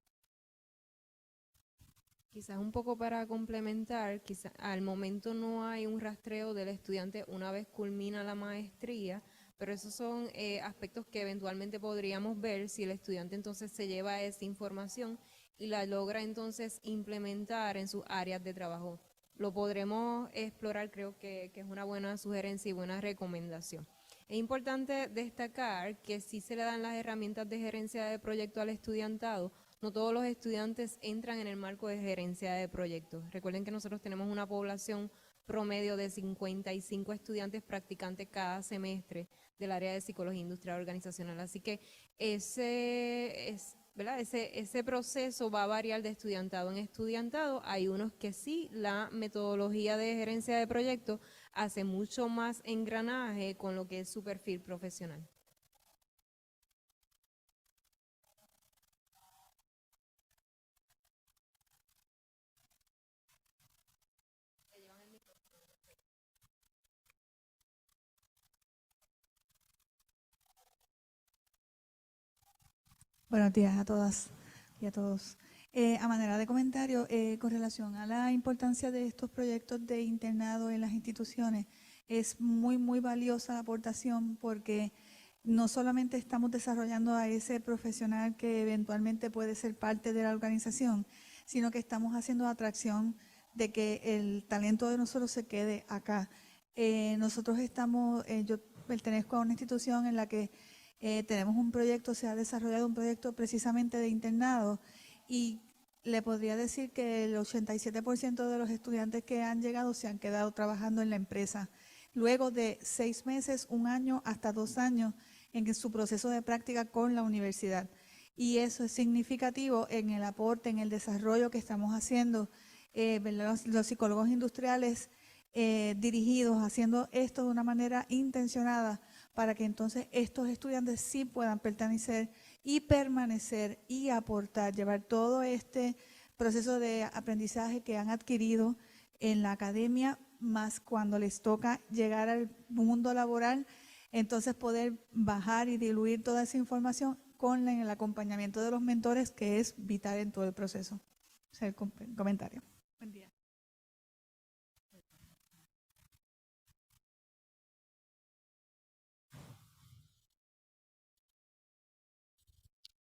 Quizás un poco para complementar, quizás al momento no hay un rastreo del estudiante una vez culmina la maestría, pero esos son aspectos que eventualmente podríamos ver si el estudiante entonces se lleva esa información y la logra entonces implementar en sus áreas de trabajo. Lo podremos explorar, creo que es una buena sugerencia y buena recomendación. Es importante destacar que si se le dan las herramientas de gerencia de proyecto al estudiantado, no todos los estudiantes entran en el marco de gerencia de proyectos. Recuerden que nosotros tenemos una población promedio de 55 estudiantes practicantes cada semestre del área de psicología industrial organizacional. Así que ese proceso va a variar de estudiantado en estudiantado. Hay unos que sí, la metodología de gerencia de proyectos hace mucho más engranaje con lo que es su perfil profesional. Buenos días a todas y a todos. A manera de comentario, con relación a la importancia de estos proyectos de internado en las instituciones, es muy, muy valiosa la aportación porque no solamente estamos desarrollando a ese profesional que eventualmente puede ser parte de la organización, sino que estamos haciendo atracción de que el talento de nosotros se quede acá. Nosotros yo pertenezco a una institución en la que tenemos un proyecto, se ha desarrollado un proyecto precisamente de internado y le podría decir que el 87% de los estudiantes que han llegado se han quedado trabajando en la empresa. Luego de 6 meses, 1 año, hasta 2 años en su proceso de práctica con la universidad. Y eso es significativo en el aporte, en el desarrollo que estamos haciendo. Los psicólogos industriales dirigidos, haciendo esto de una manera intencionada para que entonces estos estudiantes sí puedan pertenecer y permanecer y aportar, llevar todo este proceso de aprendizaje que han adquirido en la academia, más cuando les toca llegar al mundo laboral, entonces poder bajar y diluir toda esa información con el acompañamiento de los mentores, que es vital en todo el proceso. Ese es el comentario. Buen día.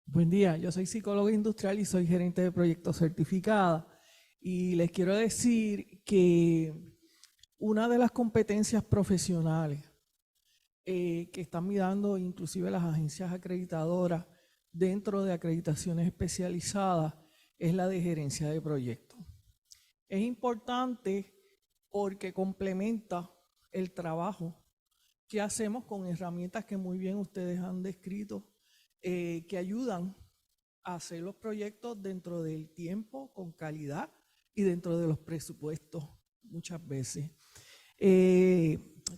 Buen día, yo soy psicóloga industrial y soy gerente de proyectos certificada. Y les quiero decir que una de las competencias profesionales que están mirando inclusive las agencias acreditadoras dentro de acreditaciones especializadas es la de gerencia de proyectos. Es importante porque complementa el trabajo que hacemos con herramientas que muy bien ustedes han descrito, que ayudan a hacer los proyectos dentro del tiempo, con calidad y dentro de los presupuestos muchas veces.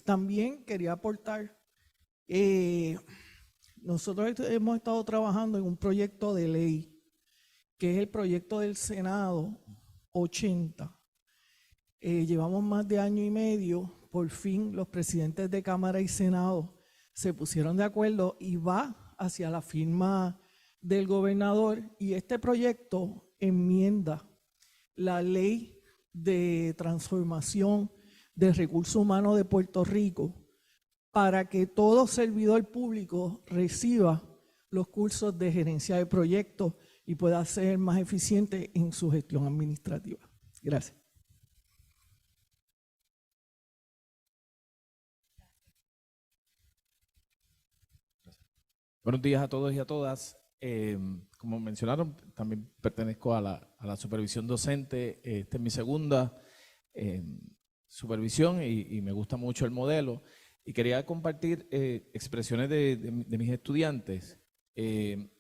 También quería aportar, nosotros hemos estado trabajando en un proyecto de ley, que es el proyecto del Senado 80. Llevamos más de año y medio, por fin los presidentes de Cámara y Senado se pusieron de acuerdo y va hacia la firma del gobernador, y este proyecto enmienda la ley de transformación del recurso humano de Puerto Rico para que todo servidor público reciba los cursos de gerencia de proyectos y pueda ser más eficiente en su gestión administrativa. Gracias. Buenos días a todos y a todas. Como mencionaron, también pertenezco a la supervisión docente. Esta es mi segunda supervisión y me gusta mucho el modelo. Y quería compartir expresiones de mis estudiantes en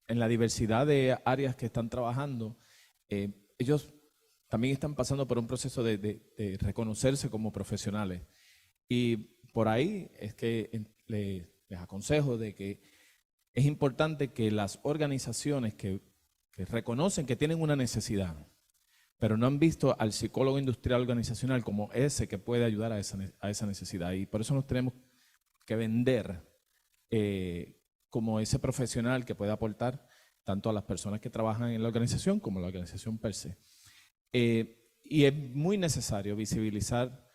la diversidad de áreas que están trabajando. Ellos también están pasando por un proceso de reconocerse como profesionales. Y por ahí es que les aconsejo de que es importante que las organizaciones que reconocen que tienen una necesidad, pero no han visto al psicólogo industrial organizacional como ese que puede ayudar a esa necesidad. Y por eso nos tenemos que vender como ese profesional que puede aportar tanto a las personas que trabajan en la organización como a la organización per se. Y es muy necesario visibilizar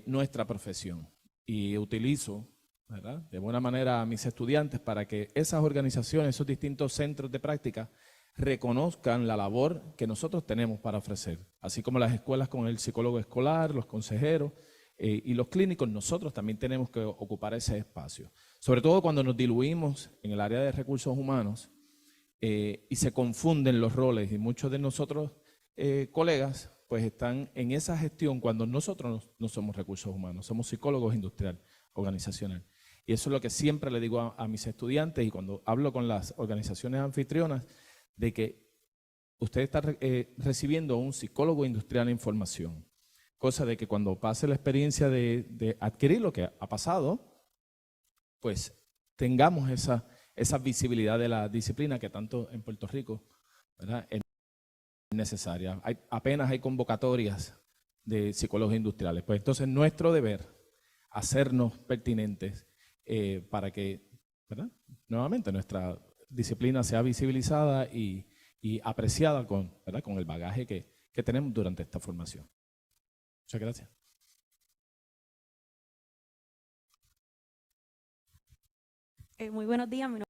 nuestra profesión. Y utilizo, ¿verdad?, de buena manera a mis estudiantes para que esas organizaciones, esos distintos centros de práctica, reconozcan la labor que nosotros tenemos para ofrecer. Así como las escuelas con el psicólogo escolar, los consejeros y los clínicos, nosotros también tenemos que ocupar ese espacio. Sobre todo cuando nos diluimos en el área de recursos humanos y se confunden los roles, y muchos de nosotros colegas pues están en esa gestión cuando nosotros no somos recursos humanos, somos psicólogos industrial, organizacional. Y eso es lo que siempre le digo a mis estudiantes, y cuando hablo con las organizaciones anfitrionas, de que usted está recibiendo un psicólogo industrial en formación, cosa de que cuando pase la experiencia de adquirir lo que ha pasado, pues tengamos esa visibilidad de la disciplina que tanto en Puerto Rico, ¿verdad?, es necesaria. Apenas hay convocatorias de psicólogos industriales. Pues entonces nuestro deber, hacernos pertinentes para que, ¿verdad?, nuevamente nuestra disciplina sea visibilizada y apreciada ¿verdad?, con el bagaje que tenemos durante esta formación. Muchas gracias. Muy buenos días, mi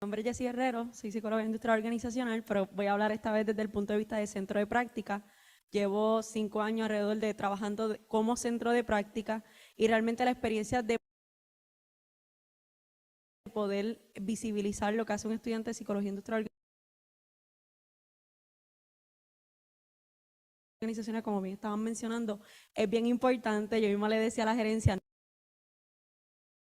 nombre es Jessie Herrero, soy psicóloga industrial organizacional, pero voy a hablar esta vez desde el punto de vista de centro de práctica. Llevo 5 años alrededor de trabajando como centro de práctica, y realmente la experiencia de poder visibilizar lo que hace un estudiante de psicología industrial organizacional, como bien estaban mencionando, es bien importante. Yo misma le decía a la gerencia,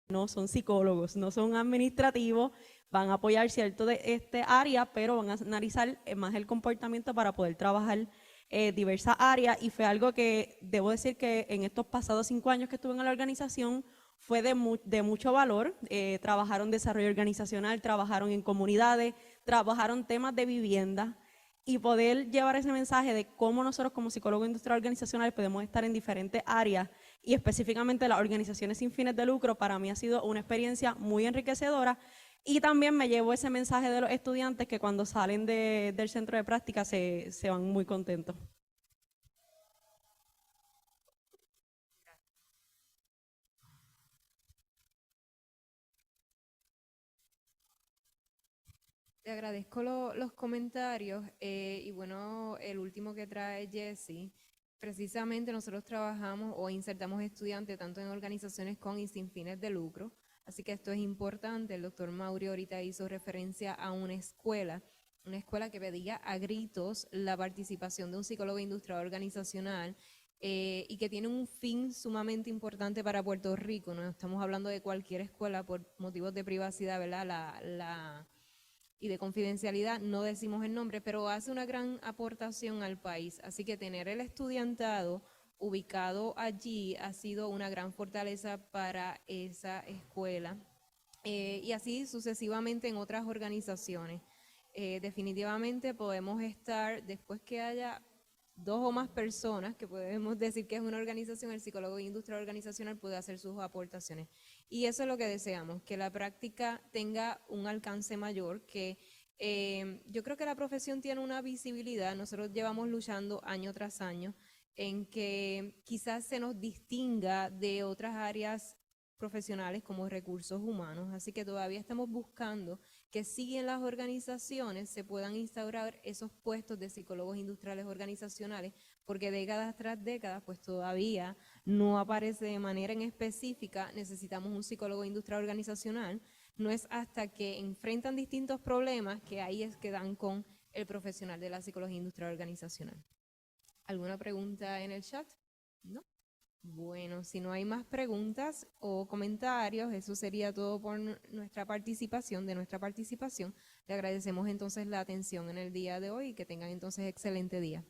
no son psicólogos, no son administrativos, van a apoyar cierto de este área, pero van a analizar más el comportamiento para poder trabajar diversas áreas. Y fue algo que debo decir que en estos pasados 5 años que estuve en la organización fue de mucho valor. Trabajaron desarrollo organizacional, trabajaron en comunidades, trabajaron temas de vivienda, y poder llevar ese mensaje de cómo nosotros como psicólogos industriales organizacionales podemos estar en diferentes áreas, y específicamente las organizaciones sin fines de lucro, para mí ha sido una experiencia muy enriquecedora. Y también me llevo ese mensaje de los estudiantes que cuando salen del centro de práctica se van muy contentos. Te agradezco los comentarios y bueno, el último que trae Jessie. Precisamente nosotros trabajamos o insertamos estudiantes tanto en organizaciones con y sin fines de lucro, así que esto es importante. El doctor Mauri ahorita hizo referencia a una escuela que pedía a gritos la participación de un psicólogo industrial organizacional y que tiene un fin sumamente importante para Puerto Rico. No estamos hablando de cualquier escuela por motivos de privacidad, ¿verdad? y de confidencialidad, no decimos el nombre, pero hace una gran aportación al país. Así que tener el estudiantado ubicado allí ha sido una gran fortaleza para esa escuela. Y así sucesivamente en otras organizaciones. Definitivamente podemos estar, después que haya 2 o más personas, que podemos decir que es una organización, el psicólogo industrial organizacional puede hacer sus aportaciones. Y eso es lo que deseamos, que la práctica tenga un alcance mayor, que yo creo que la profesión tiene una visibilidad, nosotros llevamos luchando año tras año, en que quizás se nos distinga de otras áreas profesionales como recursos humanos, así que todavía estamos buscando que sí en las organizaciones se puedan instaurar esos puestos de psicólogos industriales organizacionales, porque décadas tras décadas pues todavía no aparece de manera en específica, necesitamos un psicólogo industrial organizacional, no es hasta que enfrentan distintos problemas que ahí es que dan con el profesional de la psicología industrial organizacional. ¿Alguna pregunta en el chat? ¿No? Bueno, si no hay más preguntas o comentarios, eso sería todo por nuestra participación, Le agradecemos entonces la atención en el día de hoy y que tengan entonces excelente día.